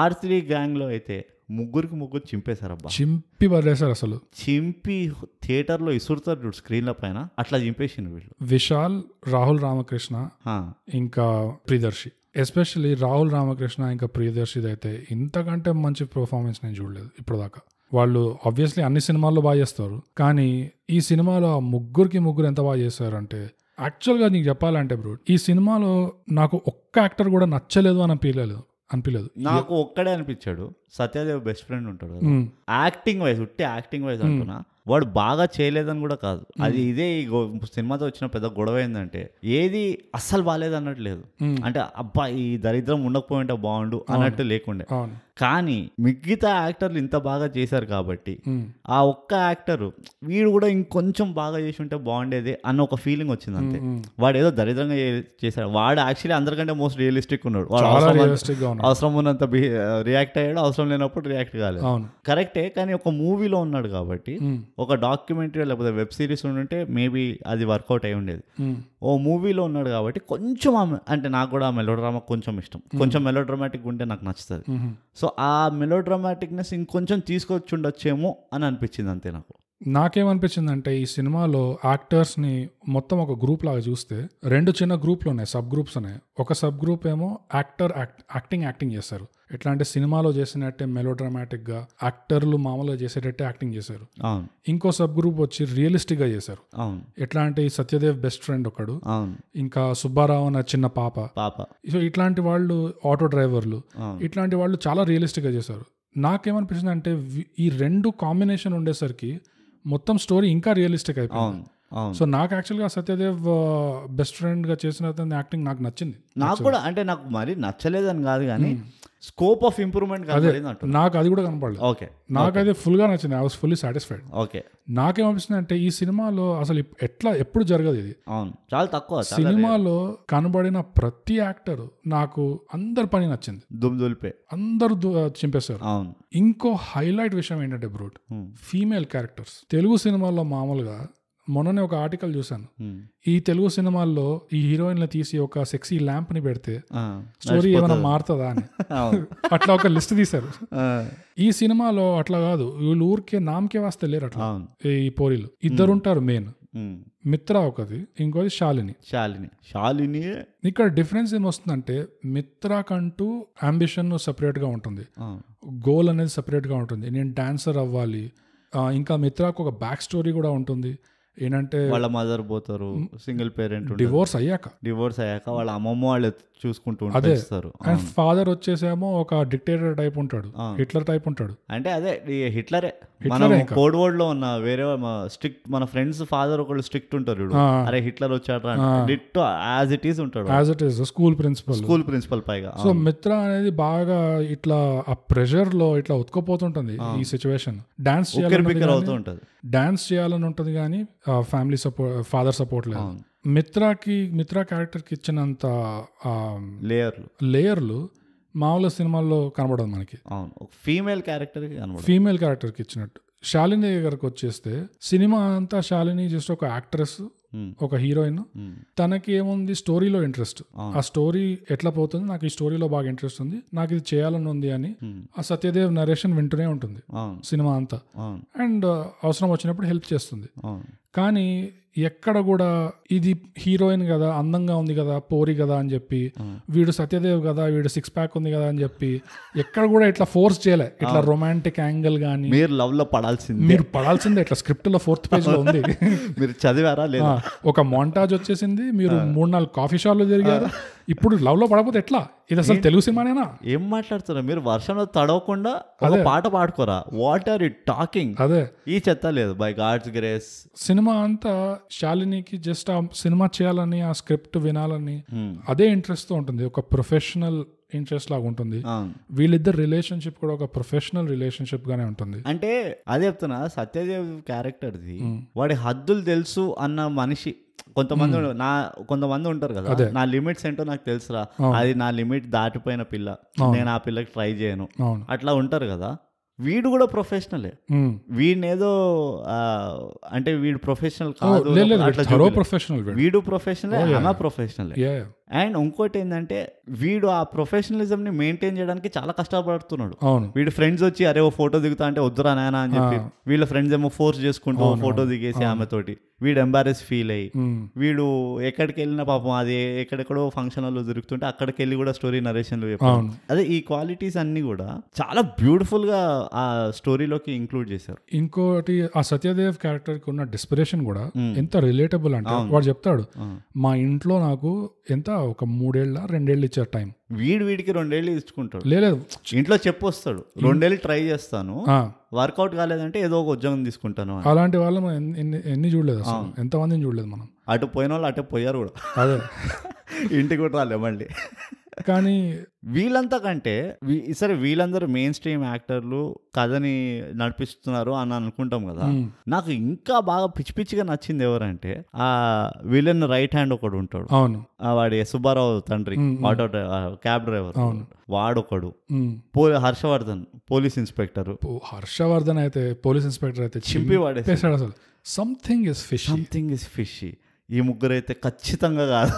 R3 గ్యాంగ్ లో అయితే ముగ్గురు చింపేశారు. అబ్బా
చింపి పడేశారు. అసలు చింపి
థియేటర్ లో ఇసురుతారు చూడు స్క్రీన్ల పైన, అట్లా చింపేసిండు వీళ్ళు.
విశాల్, రాహుల్ రామకృష్ణ ఇంకా ప్రియదర్శి, ఎస్పెషల్లీ రాహుల్ రామకృష్ణ ఇంకా ప్రియదర్శిది అయితే ఇంతకంటే మంచి పర్ఫార్మెన్స్ నేను చూడలేదు ఇప్పుడు దాకా. వాళ్ళు ఆబ్వియస్లీ అన్ని సినిమాల్లో బాగా చేస్తారు, కానీ ఈ సినిమాలో ముగ్గురు ఎంత బాగా చేస్తారు అంటే, యాక్చువల్గా నీకు చెప్పాలంటే బ్రో ఈ సినిమాలో నాకు ఒక్క యాక్టర్ కూడా నచ్చలేదు అని అనిపించలేదు.
నాకు ఒక్కడే అనిపించాడు. సత్యదేవ్ బెస్ట్ ఫ్రెండ్ ఉంటాడు, యాక్టింగ్ వైజ్ అంటున్నా, వాడు బాగా చేయలేదని కూడా కాదు, అది ఇదే ఈ సినిమాతో వచ్చిన పెద్ద గొడవ ఏంటంటే ఏది అస్సలు బాగాలేదు అన్నట్టు లేదు. అంటే అబ్బా ఈ దరిద్రం ఉండకపోయింటే బాగుండు అన్నట్టు లేకుండే, కానీ మిగతా యాక్టర్లు ఇంత బాగా చేశారు కాబట్టి ఆ ఒక్క యాక్టర్ వీడు కూడా ఇంకొంచెం బాగా చేసి ఉంటే బాగుండేది అన్న ఒక ఫీలింగ్ వచ్చింది అంతే. వాడు ఏదో దరిద్రంగా చేశాడు. వాడు యాక్చువల్లీ అందరికంటే మోస్ట్ రియలిస్టిక్ ఉన్నాడు. వాడు అవసరం ఉన్నంత రియాక్ట్ అయ్యాడు, అవసరం లేనప్పుడు రియాక్ట్ కాలేదు. కరెక్టే, కానీ ఒక మూవీలో ఉన్నాడు కాబట్టి, ఒక డాక్యుమెంటరీ లేకపోతే వెబ్ సిరీస్ ఉంటే మేబీ అది వర్కౌట్ అయి ఉండేది. ఓ మూవీలో ఉన్నాడు కాబట్టి కొంచెం అంటే నాకు కూడా ఆ మెలోడ్రామా కొంచెం ఇష్టం, కొంచెం మెలోడ్రామాటిక్ ఉంటే నాకు నచ్చుతుంది. సో ఆ మెలోడ్రామాటిక్నెస్ ఇంకొంచెం తీసుకొచ్చి ఉండొచ్చేమో అని అనిపించింది అంతే.
నాకేమనిపించింది అంటే ఈ సినిమాలో యాక్టర్స్ని మొత్తం ఒక గ్రూప్ లాగా చూస్తే 2 చిన్న గ్రూప్లు ఉన్నాయి, సబ్ గ్రూప్స్ ఉన్నాయి. ఒక సబ్ గ్రూప్ ఏమో యాక్టింగ్ చేస్తారు, ఎట్లా అంటే సినిమాలో చేసినట్టే మెలోడ్రామాటిక్ గా యాక్టర్లు మామూలుగా చేసేటట్టే యాక్టింగ్ చేశారు. ఇంకో సబ్ గ్రూప్ వచ్చి రియలిస్టిక్ గా చేశారు. ఎట్లా అంటే ఈ సత్యదేవ్ బెస్ట్ ఫ్రెండ్ ఒకడు, ఇంకా సుబ్బారావు అన్న చిన్న పాప, సో ఇట్లాంటి వాళ్ళు ఆటో డ్రైవర్లు, ఇట్లాంటి వాళ్ళు చాలా రియలిస్టిక్ గా చేశారు. నాకేమనిపించింది అంటే ఈ 2 కాంబినేషన్ ఉండేసరికి మొత్తం స్టోరీ ఇంకా రియలిస్టిక్ అయిపోయింది. సో నాకు యాక్చువల్గా సత్యదేవ్ బెస్ట్ ఫ్రెండ్ గా చేసిన యాక్టింగ్ నాకు నచ్చింది.
నాకు కూడా అంటే నాకు మరి నచ్చలేదని కాదు, కానీ స్కోప్ ఆఫ్ ఇంప్రూవ్మెంట్
నాకు అది కూడా కనపడలేదు.
ఓకే,
నాకైతే ఫుల్ గా నచ్చింది. I was fully satisfied.
Okay,
నాకేమనిపిస్తుంది అంటే ఈ సినిమాలో అసలు ఎప్పుడు జరగదు ఇది.
అవును, చాలా తక్కువ.
సినిమాలో కనబడిన ప్రతి యాక్టర్ నాకు అందరి పని నచ్చింది.
దుమ్దుల్పే
అందరూ చింపేశారు.
అవును.
ఇంకో హైలైట్ విషయం ఏంటంటే బ్రూట్, ఫీమేల్ క్యారెక్టర్స్ తెలుగు సినిమాల్లో మామూలుగా మొన్ననే ఒక ఆర్టికల్ చూసాను, ఈ తెలుగు సినిమాల్లో ఈ హీరోయిన్లు తీసి ఒక సెక్సీ ల్యాంప్ ని పెడితే స్టోరీ ఏమైనా మారుతుందా అని అట్లా ఒక లిస్ట్ తీశారు. ఈ సినిమాలో అట్లా కాదు, వీళ్ళు ఊరికే నామకే వాస్తే లేరు అట్లా. ఈ పోరీలు ఇద్దరు ఉంటారు మెయిన్, మిత్ర ఒకది, ఇంకోది శాలిని. ఇక్కడ డిఫరెన్స్ ఏమొస్తుందంటే మిత్రకంటూ అంబిషన్ సెపరేట్ గా ఉంటుంది, గోల్ అనేది సెపరేట్ గా ఉంటుంది, నేను డాన్సర్ అవ్వాలి. ఇంకా మిత్రకు ఒక బ్యాక్ స్టోరీ కూడా ఉంటుంది, ఏంటంటే
వాళ్ళ మదర్ పోతారు, సింగిల్ పేరెంట్,
డివోర్స్ అయ్యాక
వాళ్ళ అమ్మమ్మ వాళ్ళు చూసుకుంటూ
ఉంటారు. అండ్ ఫాదర్ వచ్చేసేమో ఒక డిక్టేటర్ టైప్ ఉంటాడు, హిట్లర్ టైప్ ఉంటాడు.
అంటే అదే హిట్లరే. కోడ్ వర్డ్ లో ఉన్న వేరే స్ట్రిక్ట్ మన ఫ్రెండ్స్ ఫాదర్ ఒకళ్ళు స్ట్రిక్ట్ ఉంటారు, అరే హిట్లర్ వచ్చాడు యాజ్ ఇట్ ఈస్ ఉంటాడు,
as it is school
principal పైగా.
సో మిత్ర అనేది బాగా ఇట్లా ఆ ప్రెషర్ లో ఇట్లా ఉత్తుకుపోతుంటుంది ఈ సిచ్యువేషన్. డాన్స్ చేయాలని ఉంటుంది కానీ ఫ్యామిలీ సపోర్ట్, ఫాదర్ సపోర్ట్ లేదు. మిత్ర క్యారెక్టర్ కి ఇచ్చినంత లేయర్లు మామూలు సినిమాల్లో కనబడదు మనకి.
ఫీమేల్
క్యారెక్టర్ కి ఇచ్చినట్టు. శాలిని దగ్గరకు వచ్చేస్తే సినిమా అంతా శాలిని జస్ట్ ఒక యాక్ట్రెస్, ఒక హీరోయిన్. తనకి ఏముంది స్టోరీలో ఇంట్రెస్ట్, ఆ స్టోరీ ఎట్లా పోతుంది, నాకు ఈ స్టోరీలో బాగా ఇంట్రెస్ట్ ఉంది, నాకు ఇది చేయాలని ఉంది అని ఆ సత్యదేవ్ నరేషన్ వింటూనే ఉంటుంది సినిమా అంతా. అండ్ అవసరం వచ్చినప్పుడు హెల్ప్ చేస్తుంది. కానీ ఎక్కడ కూడా ఇది హీరోయిన్ కదా, అందంగా ఉంది కదా, పోరి కదా అని చెప్పి, వీడు సత్యదేవ్ కదా, వీడు సిక్స్ ప్యాక్ ఉంది కదా అని చెప్పి ఎక్కడ కూడా ఇట్లా ఫోర్స్ చేయలే. ఇట్లా రొమాంటిక్ యాంగిల్ గానీ
మీరు లవ్ లో
పడాల్సిందే ఇట్లా స్క్రిప్ట్ లో 4th పేజ్ లో ఉంది.
మీరు చదివారా లేదా?
ఒక మోంటాజ్ వచ్చేసింది, మీరు 3-4 కాఫీ షాప్లు తిరిగారు, ఇప్పుడు లవ్ లో పడకపోతే ఎట్లా? ఇది అసలు తెలుగు సినిమానేనా?
ఏం మాట్లాడుతున్నా మీరు? వర్షంలో తడవకుండా ఒక పాట పాడుకోరా? What are you talking?
అదే
ఈ చెత్త లేదు. బై గాడ్స్ గ్రేస్
సినిమా అంతా శాలినికి జస్ట్ ఆ సినిమా చేయాలని, ఆ స్క్రిప్ట్ వినాలని అదే ఇంట్రెస్ట్ తో ఉంటుంది. ఒక ప్రొఫెషనల్ ఇంట్రెస్ట్ లాగా ఉంటుంది. వీళ్ళిద్దరు రిలేషన్షిప్ కూడా ఒక ప్రొఫెషనల్ రిలేషన్షిప్ గానే ఉంటుంది.
అంటే అదే చెప్తున్నా, సత్యదేవ్ క్యారెక్టర్ది వాడి హద్దులు తెలుసు అన్న మనిషి. కొంతమంది ఉంటారు కదా, నా లిమిట్స్ ఏంటో నాకు తెలుసురా, అది నా లిమిట్ దాటిపోయిన పిల్ల, నేను ఆ పిల్లకి ట్రై చేయను, అట్లా ఉంటారు కదా. వీడు కూడా ప్రొఫెషనలే. వీడిని ఏదో అంటే వీడు ప్రొఫెషనల్ కాదు, వీడు ప్రొఫెషనల్, ఆమె ప్రొఫెషనల్. అండ్ ఇంకోటి ఏంటంటే వీడు ఆ ప్రొఫెషనలిజం ని మెయింటైన్ చేయడానికి చాలా కష్టపడుతున్నాడు. వీడు ఫ్రెండ్స్ వచ్చి అరే ఓ ఫోటో దిగుతా అంటే వద్దురా నాయనా అని చెప్పి, వీళ్ళ ఫ్రెండ్స్ ఏమో ఫోర్స్ చేసుకుంటూ ఫోటో దిగేసి ఆమెతోటి వీడు ఎంబారెస్ ఫీల్ అయ్యి, వీడు ఎక్కడికి వెళ్ళినా పాపం అది ఎక్కడెక్కడో ఫంక్షన్లలో దొరుకుతుంటే అక్కడికి వెళ్ళి కూడా స్టోరీ నరేషన్లు చెప్పారు. అదే ఈ క్వాలిటీస్ అన్ని కూడా చాలా బ్యూటిఫుల్ గా ఆ స్టోరీలోకి ఇంక్లూడ్ చేశారు.
ఇంకోటి ఆ సత్యదేవ్ క్యారెక్టర్ కి ఉన్న డిస్పిరేషన్ కూడా ఎంత రిలేటబుల్ అంటే, వాడు చెప్తాడు మా ఇంట్లో నాకు ఎంత ఒక 3-2 ఏళ్ళు ఇచ్చారు టైం,
వీడికి 2 ఏళ్ళు ఇచ్చుకుంటాడు.
లేదు
ఇంట్లో చెప్పొస్తాడు 2 ఏళ్ళు ట్రై చేస్తాను, వర్కౌట్ కాలేదంటే ఏదో ఒక ఉద్యోగం తీసుకుంటాను.
అలాంటి వాళ్ళు ఎన్ని చూడలేదు అసలు, ఎంతమందిని చూడలేదు మనం.
అటు పోయిన వాళ్ళు అటు పోయారు కూడా,
అదే
ఇంటికి కూడా రాలే మళ్ళీ.
కానీ
వీళ్ళంతా కంటే సరే వీళ్ళందరూ మెయిన్ స్ట్రీమ్ యాక్టర్లు కథని నడిపిస్తున్నారు అని అనుకుంటాం కదా. నాకు ఇంకా బాగా పిచ్చిగా నచ్చింది ఎవరంటే ఆ విలన్ రైట్ హ్యాండ్ ఒకడు ఉంటాడు.
అవును,
వాడి సుబ్బారావు తండ్రి, ఆటో క్యాబ్ డ్రైవర్ వాడొకడు. Harshavardhan police inspector.
హర్షవర్ధన్ అయితే పోలీస్ ఇన్స్పెక్టర్ అయితే
చింపి వాడేసాడు అసలు.
Something is fishy.
ఈ ముగ్గురు అయితే ఖచ్చితంగా కాదు.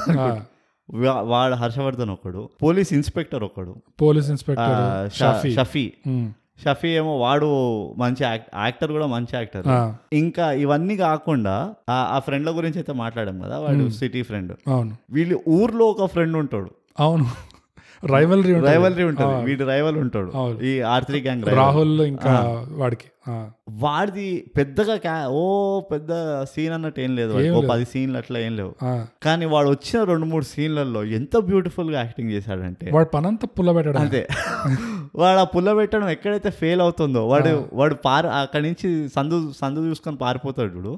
వాడు హర్షవర్ధన్ ఒకడు, పోలీస్ ఇన్స్పెక్టర్ ఒకడు, షఫీ ఏమో వాడు మంచి యాక్టర్ కూడా మంచి యాక్టర్. ఇంకా ఇవన్నీ కాకుండా ఆ ఫ్రెండ్ల గురించి అయితే మాట్లాడాం కదా, వాడు సిటీ ఫ్రెండ్. వీళ్ళు ఊర్లో ఒక ఫ్రెండ్ ఉంటాడు.
అవును, రైవల్రీ
ఉంటుంది. వీడి రైవల్ ఉంటాడు ఈ R3 గ్యాంగ్
రాహుల్. ఇంకా
వాడిది పెద్దగా పెద్ద సీన్ అన్నట్టు ఏం లేదు, 10 సీన్లు అట్లా ఏం లేవు. కానీ వాడు వచ్చిన 2-3 సీన్లలో ఎంత బ్యూటిఫుల్ గా యాక్టింగ్ చేశాడంటే,
వాడు పనంతా పుల్ల పెట్టడం.
అంతే, వాడు ఆ పుల్ల పెట్టడం ఎక్కడైతే ఫెయిల్ అవుతుందో వాడు అక్కడి నుంచి సందు చూసుకొని పారిపోతాడు చూడు.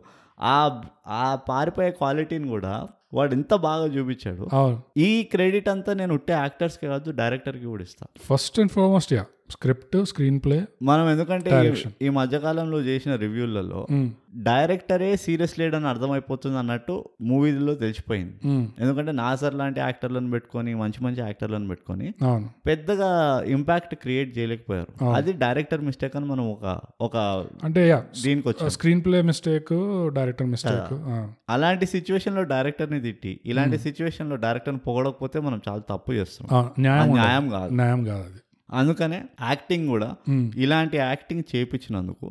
ఆ పారిపోయే క్వాలిటీని కూడా వాడు ఎంత బాగా చూపించాడు. ఈ క్రెడిట్ అంతా నేను ఉట్టే యాక్టర్స్ కి కాదు, డైరెక్టర్ కి కూడా ఇస్తాను.
First and foremost script, screen play.
మనం ఎందుకంటే ఈ మధ్యకాలంలో చేసిన రివ్యూలలో డైరెక్టరే సీరియస్ లేడని అర్థమైపోతుంది అన్నట్టు మూవీలో తెలిసిపోయింది. ఎందుకంటే నాసర్ లాంటి యాక్టర్లను పెట్టుకొని మంచి మంచి యాక్టర్లను పెట్టుకొని పెద్దగా ఇంపాక్ట్ క్రియేట్ చేయలేకపోయారు. అది డైరెక్టర్ మిస్టేక్ అని మనం ఒక అంటే దీనికి వచ్చి
screen play mistake, director mistake.
అలాంటి సిచ్యువేషన్ లో డైరెక్టర్ ని తిట్టి ఇలాంటి సిచ్యువేషన్ లో డైరెక్టర్ ని పొగడకపోతే మనం చాలా తప్పు చేస్తున్నాం. న్యాయం కాదు అది. అందుకనే యాక్టింగ్ కూడా ఇలాంటి యాక్టింగ్ చేయించినందుకు,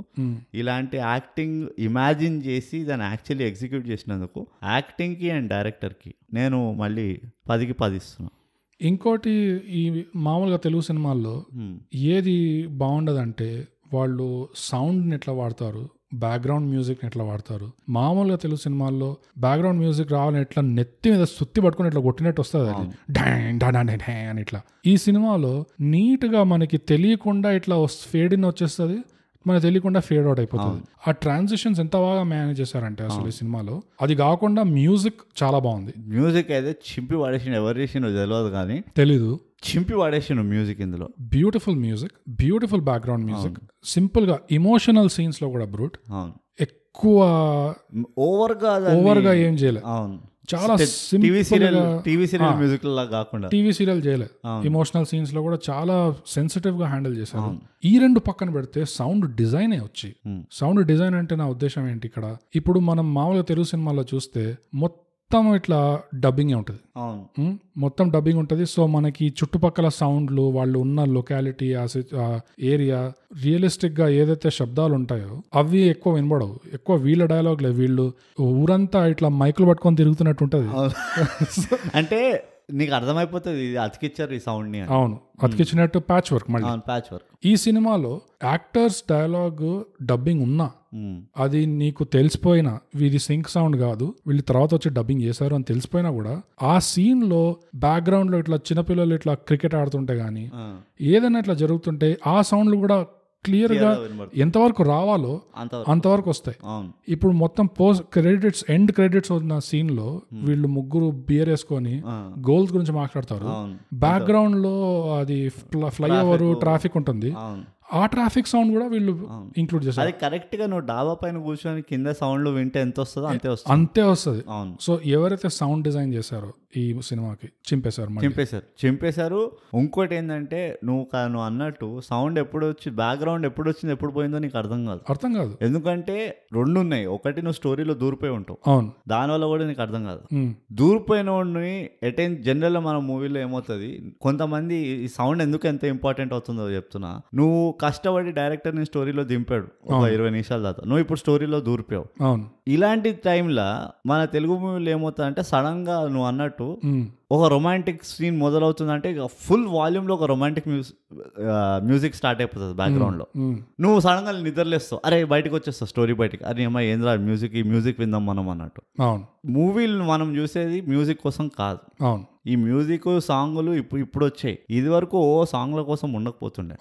ఇలాంటి యాక్టింగ్ ఇమాజిన్ చేసి దాన్ని యాక్చువల్లీ ఎగ్జిక్యూట్ చేసినందుకు యాక్టింగ్కి అండ్ డైరెక్టర్కి నేను మళ్ళీ 10కి 10 ఇస్తున్నాను.
ఇంకోటి, ఈ మామూలుగా తెలుగు సినిమాల్లో ఏది బాగుండదంటే వాళ్ళు సౌండ్ని ఎట్లా వాడతారు, బ్యాక్గ్రౌండ్ మ్యూజిక్ ఎట్లా వాడతారు. మామూలుగా తెలుగు సినిమాల్లో బ్యాక్గ్రౌండ్ మ్యూజిక్ రావాలని ఎట్లా నెత్తి మీద సుత్తి పట్టుకుని ఇట్లా కొట్టినట్టు వస్తుంది అది, అని ఇట్లా. ఈ సినిమాలో నీట్గా మనకి తెలియకుండా ఇట్లా ఫేడ్ ఇన్ వచ్చేస్తుంది, మనకు తెలియకుండా ఫేడ్ అవుట్ అయిపోతుంది. ఆ ట్రాన్సిషన్స్ ఎంత బాగా మేనేజ్ చేశారంటే అసలు ఈ సినిమాలో. అది కాకుండా మ్యూజిక్ చాలా బాగుంది.
మ్యూజిక్ అయితే చింపి వాడేసిన, ఎవరు చేసినో తెలియదు కానీ
తెలీదు,
చింపి వాడేసిన మ్యూజిక్ ఇందులో.
Beautiful music, beautiful background music. Simple గా ఎమోషనల్ సీన్స్ లో కూడా బ్రూట్ ఎక్కువ ఓవర్గా ఏం చేయలేదు. చాలా
టీవీ సీరియల్ మ్యూజిక్ లా కాకుండా
టీవీ సీరియల్ చేయలేదు. ఎమోషనల్ సీన్స్ లో కూడా చాలా సెన్సిటివ్ గా హ్యాండిల్ చేశారు. ఈ రెండు పక్కన పెడితే సౌండ్ డిజైన్ వచ్చి, సౌండ్ డిజైన్ అంటే నా ఉద్దేశం ఏంటి, ఇక్కడ ఇప్పుడు మనం మామూలుగా తెలుగు సినిమాలో చూస్తే మొత్తం ఇట్లా డబ్బింగ్ ఉంటుంది, మొత్తం డబ్బింగ్ ఉంటుంది. సో మనకి చుట్టుపక్కల సౌండ్లు, వాళ్ళు ఉన్న లొకాలిటీ, ఆ ఏరియా, రియలిస్టిక్ గా ఏదైతే శబ్దాలు ఉంటాయో అవి ఎక్కువ వినబడవు. ఎక్కువ వీళ్ళ డైలాగ్లే, వీళ్ళు ఊరంతా ఇట్లా మైకులు పట్టుకొని తిరుగుతున్నట్టు ఉంటుంది.
అంటే నీకు అర్థమైపోతుంది ఇది అతికిచ్చారు ఈ సౌండ్ ని.
అవును, అతికిచ్చినట్టు ప్యాచ్ వర్క్. మళ్ళీ
ప్యాచ్ వర్క్.
ఈ సినిమాలో యాక్టర్స్ డైలాగ్ డబ్బింగ్ ఉన్నా అది నీకు తెలిసిపోయినా ఇది సింక్ సౌండ్ కాదు, వీళ్ళు తర్వాత వచ్చి డబ్బింగ్ చేశారు అని తెలిసిపోయినా కూడా ఆ సీన్ లో బ్యాక్గ్రౌండ్ లో ఇట్లా చిన్నపిల్లలు ఇట్లా క్రికెట్ ఆడుతుంటే గానీ ఏదైనా ఇట్లా జరుగుతుంటే ఆ సౌండ్లు కూడా క్లియర్ గా ఎంతవరకు రావాలో అంతవరకు వస్తాయి. ఇప్పుడు మొత్తం పోస్ట్ క్రెడిట్స్, ఎండ్ క్రెడిట్స్ ఉన్న సీన్ లో వీళ్ళు ముగ్గురు బియర్ వేసుకొని గోల్స్ గురించి మాట్లాడతారు. బ్యాక్గ్రౌండ్ లో అది ఫ్లైఓవర్, ట్రాఫిక్ ఉంటుంది, ఆ ట్రాఫిక్ సౌండ్ కూడా వీళ్ళు ఇంక్లూడ్ చేస్తారు.
అది కరెక్ట్ గా నువ్వు డాబా పైన కూర్చొని కింద సౌండ్ వింటే ఎంత వస్తుందో అంతే వస్తుంది. సో ఎవరైతే సౌండ్ డిజైన్ చేశారో ఈ సినిమాకి చింపేశారు. ఇంకోటి ఏంటంటే నువ్వు అన్నట్టు సౌండ్ ఎప్పుడు వచ్చి, బ్యాక్గ్రౌండ్ ఎప్పుడు వచ్చింది ఎప్పుడు పోయిందో నీకు అర్థం కాదు. ఎందుకంటే రెండు ఉన్నాయి. ఒకటి నువ్వు స్టోరీలో దూరిపోయి ఉంటావు, అవును, దానివల్ల కూడా నీకు అర్థం కాదు. దూరిపోయిన వాడిని జనరల్ గా మన మూవీలో ఏమవుతుంది, కొంతమంది ఈ సౌండ్ ఎందుకు ఎంత ఇంపార్టెంట్ అవుతుందో చెప్తున్నా. నువ్వు కష్టపడి డైరెక్టర్ ని స్టోరీలో దింపాడు ఒక 20 నిమిషాల దాకా, నువ్వు ఇప్పుడు స్టోరీలో దూరిపోయావు. ఇలాంటి టైంలో మన తెలుగు మూవీలో ఏమవుతుందంటే సడన్ గా నువ్వు అన్నట్టు ఒక రొమాంటిక్ సీన్ మొదలవుతుందంటే ఇక ఫుల్ వాల్యూమ్ లో ఒక రొమాంటిక్ మ్యూజిక్ స్టార్ట్ అయిపోతుంది బ్యాక్గ్రౌండ్ లో. నువ్వు సడన్ గా నిద్రలేస్తావు, అరే బయటకు వచ్చేస్తావు స్టోరీ బయటకి, అరే అమ్మా ఏంద్రా ఈ మ్యూజిక్ విందాం మనం అన్నట్టు. మూవీలు మనం చూసేది మ్యూజిక్ కోసం కాదు, ఈ మ్యూజిక్ సాంగులు ఇప్పుడు వచ్చాయి, ఇది వరకు సాంగ్ల కోసం ఉండకపోతుండే.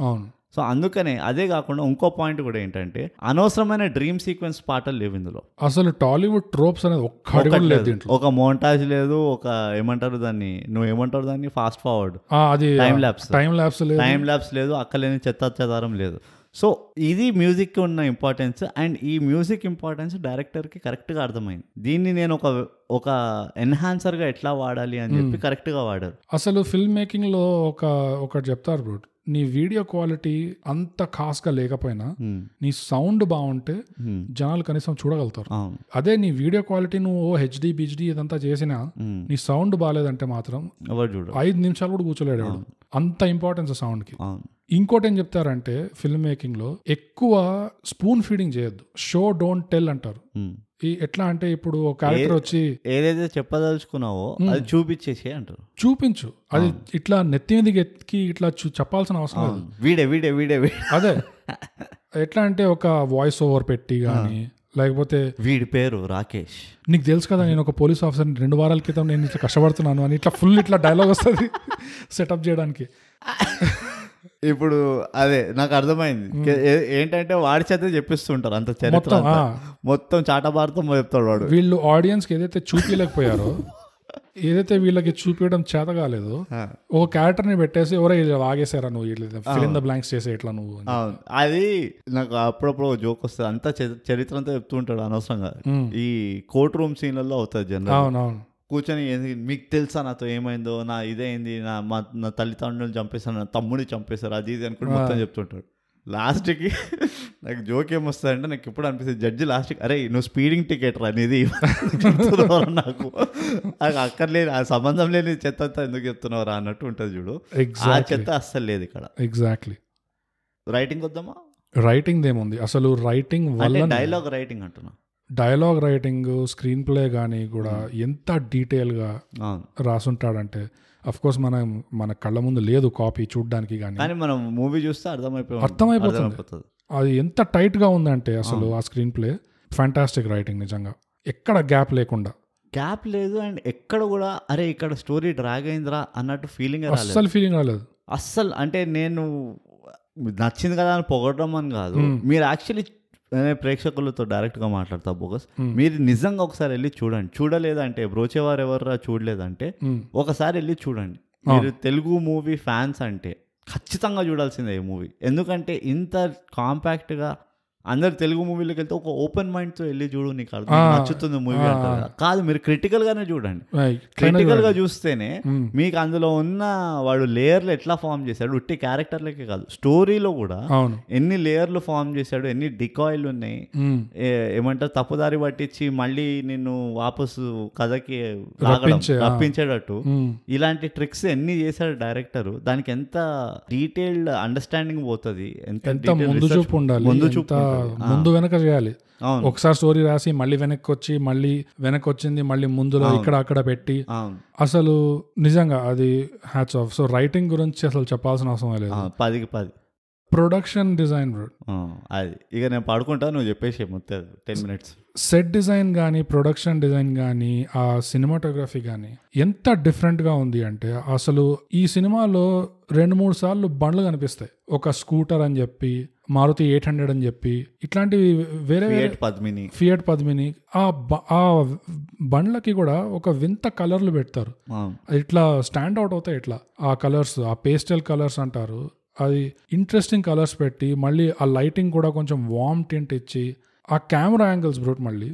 సో అందుకనే అదే కాకుండా ఇంకో పాయింట్ కూడా ఏంటంటే అనవసరమైన డ్రీమ్ సీక్వెన్స్ పాటలు లేవు ఇందులో.
అసలు టాలీవుడ్ ట్రోప్స్ అనేది
ఒక మోంటాజ్ లేదు, ఒక ఏమంటారు దాన్ని ఫాస్ట్ ఫార్వర్డ్, టైం ల్యాప్స్ లేదు, అక్కలేని చెత్తారం లేదు. సో ఇది మ్యూజిక్ ఉన్న ఇంపార్టెన్స్, అండ్ ఈ మ్యూజిక్ ఇంపార్టెన్స్ డైరెక్టర్కి కరెక్ట్గా అర్థమైంది. దీన్ని నేను ఒక ఎన్హాన్సర్గా ఎట్లా వాడాలి అని చెప్పి కరెక్ట్గా వాడారు.
అసలు ఫిల్మ్ మేకింగ్లో ఒకటి చెప్తారు బ్రో, నీ వీడియో క్వాలిటీ అంత ఖాస్గా లేకపోయినా నీ సౌండ్ బాగుంటే జనాలు కనీసం చూడగలుగుతారు. అదే నీ వీడియో క్వాలిటీ నువ్వు హెచ్డి బిహెచ్డి ఇదంతా చేసినా నీ సౌండ్ బాగాలేదంటే మాత్రం 5 నిమిషాలు కూడా కూర్చోలేడు. అంత ఇంపార్టెన్స్ సౌండ్ కి. ఇంకోటి ఏం చెప్తారంటే ఫిల్మ్ మేకింగ్ లో ఎక్కువ స్పూన్ ఫీడింగ్ చేయొద్దు, షో డోంట్ టెల్ అంటారు. ఎట్లా అంటే ఇప్పుడు ఒక క్యారెక్టర్ వచ్చి
ఏదైతే చెప్పదలుచుకున్నావో అది చూపించేసి అంటారు.
చూపించు, అది ఇట్లా నెత్తి మీదకి ఎత్తి ఇట్లా చెప్పాల్సిన అవసరం లేదు.
వీడే
అదే ఎట్లా అంటే ఒక వాయిస్ ఓవర్ పెట్టి గానీ, లేకపోతే
వీడి పేరు రాకేష్,
నీకు తెలుసు కదా నేను ఒక పోలీస్ ఆఫీసర్ 2 వారాల క్రితం నేను ఇట్లా కష్టపడుతున్నాను అని ఇట్లా ఫుల్ ఇట్లా డైలాగ్ వస్తుంది సెటప్ చేయడానికి.
ఇప్పుడు అదే నాకు అర్థమైంది ఏంటంటే వాడి చేత చెప్పిస్తుంటారు అంత చరిత్ర మొత్తం చాటభారతం చెప్తాడు వాడు.
వీళ్ళు ఆడియన్స్ కి ఏదైతే చూపించలేకపోయారో ఏదైతే వీళ్ళకి చూపించడం చేత కాలేదో ఒక క్యారెక్టర్ ని పెట్టేసి ఎవరో ఆగేసారా నువ్వు ఫిల్ ఇన్ ద బ్లాంక్స్ చేసే ఇట్లా నువ్వు.
అది నాకు అప్పుడప్పుడు జోక్ వస్తుంది, అంతా చరిత్ర అంతా చెప్తూ ఉంటాడు అనవసరంగా. ఈ కోర్ట్ రూమ్ సీన్లలో అవుతుంది జనరల్.
అవునవును.
కూర్చొని మీకు తెలుసా నాతో ఏమైందో, నా ఇదేంది, నా తల్లిదండ్రులను చంపేశారు, నా తమ్ముడిని చంపేశారు, అది ఇది అనుకుంటే మొత్తం చెప్తుంటాడు. లాస్ట్కి నాకు జోక్ ఏమొస్తుందంటే, నాకు ఎప్పుడు అనిపిస్తుంది జడ్జి లాస్ట్కి అరే నువ్వు స్పీడింగ్ టికెట్ అనేది నాకు అక్కర్లేని ఆ సంబంధం లేని చెత్త అంతా ఎందుకు చెప్తున్నావురా అన్నట్టు ఉంటుంది చూడు. ఆ చెత్త అస్సలు లేదు ఇక్కడ.
ఎగ్జాక్ట్లీ.
రైటింగ్ వద్దామా?
రైటింగ్ ఏముంది అసలు, రైటింగ్ వల్ల
డైలాగ్ రైటింగ్ అంటున్నా.
డైలాగ్ రైటింగ్, స్క్రీన్ ప్లే కానీ కూడా ఎంత డీటెయిల్గా రాసుంటాడంటే, అఫ్ కోర్స్ మన కళ్ళ ముందు లేదు కాపీ చూడడానికి, కానీ
మనం మూవీ చూస్తే
అర్థమైపోతుంది అది ఎంత టైట్ గా ఉందంటే అసలు ఆ స్క్రీన్ ప్లే. ఫ్యాంటాస్టిక్ రైటింగ్ నిజంగా, ఎక్కడ గ్యాప్ లేకుండా.
గ్యాప్ లేదు అండ్ ఎక్కడ కూడా అరే ఇక్కడ స్టోరీ డ్రాగ్ అయిందిరా అన్నట్టు ఫీలింగ్
అస్సలు ఫీలింగ్ రాలేదు
అస్సలు. అంటే నేను నచ్చింది కదా అని పొగడడం అని కాదు, మీరు యాక్చువల్లీ ప్రేక్షకులతో డైరెక్ట్గా మాట్లాడతా బోగస్, మీరు నిజంగా ఒకసారి వెళ్ళి చూడండి. చూడలేదంటే బ్రోచేవారు ఎవర్రా చూడలేదంటే ఒకసారి వెళ్ళి చూడండి. మీరు తెలుగు మూవీ ఫ్యాన్స్ అంటే ఖచ్చితంగా చూడాల్సిందే ఈ మూవీ. ఎందుకంటే ఇంత కాంపాక్ట్గా అందరు తెలుగు మూవీలోకి వెళ్తే ఒక ఓపెన్ మైండ్తో వెళ్ళి చూడు, నీకు అర్థం నచ్చుతుంది మూవీ అంటారు కాదు, మీరు క్రిటికల్గానే చూడండి. క్రిటికల్గా చూస్తేనే మీకు అందులో ఉన్న వాడు లేయర్లు ఎట్లా ఫామ్ చేశాడు, ఉట్టి క్యారెక్టర్లకే కాదు స్టోరీలో కూడా ఎన్ని లేయర్లు ఫామ్ చేశాడు, ఎన్ని డికాయిలు ఉన్నాయి, ఏమంటారు తప్పుదారి పట్టించి మళ్ళీ నిన్ను వాపసు కథకి రప్పించేటట్టు ఇలాంటి ట్రిక్స్ ఎన్ని చేశాడు డైరెక్టర్. దానికి ఎంత డీటెయిల్డ్ అండర్స్టాండింగ్ పోతుంది, ఎంత ముందు చూపు
ముందు వెనక చేయాలి. ఒకసారి స్టోరీ రాసి మళ్ళీ వెనక్కి వచ్చింది మళ్ళీ ముందులో ఇక్కడ అక్కడ పెట్టి అసలు నిజంగా అది హ్యాట్స్ ఆఫ్. సో రైటింగ్ గురించి అసలు చెప్పాల్సిన అవసరం లేదు.
10కి 10.
ప్రొడక్షన్ డిజైన్
అది ఇక నేను పడుకుంటా, నువ్వు చెప్పేసి మొత్తం 10 minutes.
సెట్ డిజైన్ కానీ ప్రొడక్షన్ డిజైన్ కానీ ఆ సినిమాటోగ్రఫీ కానీ ఎంత డిఫరెంట్గా ఉంది అంటే, అసలు ఈ సినిమాలో 2-3 సార్లు బండ్లు కనిపిస్తాయి. ఒక స్కూటర్ అని చెప్పి, మారుతి 800 అని చెప్పి, ఇట్లాంటివి వేరే ఫియట్ పద్మిని. ఆ బండ్లకి కూడా ఒక వింత కలర్లు పెడతారు, ఇట్లా స్టాండ్ అవుట్ అవుతాయి. ఇట్లా ఆ కలర్స్, ఆ పేస్టల్ కలర్స్ అంటారు, అది ఇంట్రెస్టింగ్ కలర్స్ పెట్టి మళ్ళీ ఆ లైటింగ్ కూడా కొంచెం వార్మ్ టింట్ ఇచ్చి, ఆ కెమెరా యాంగిల్స్ బ్రూట్ మళ్ళీ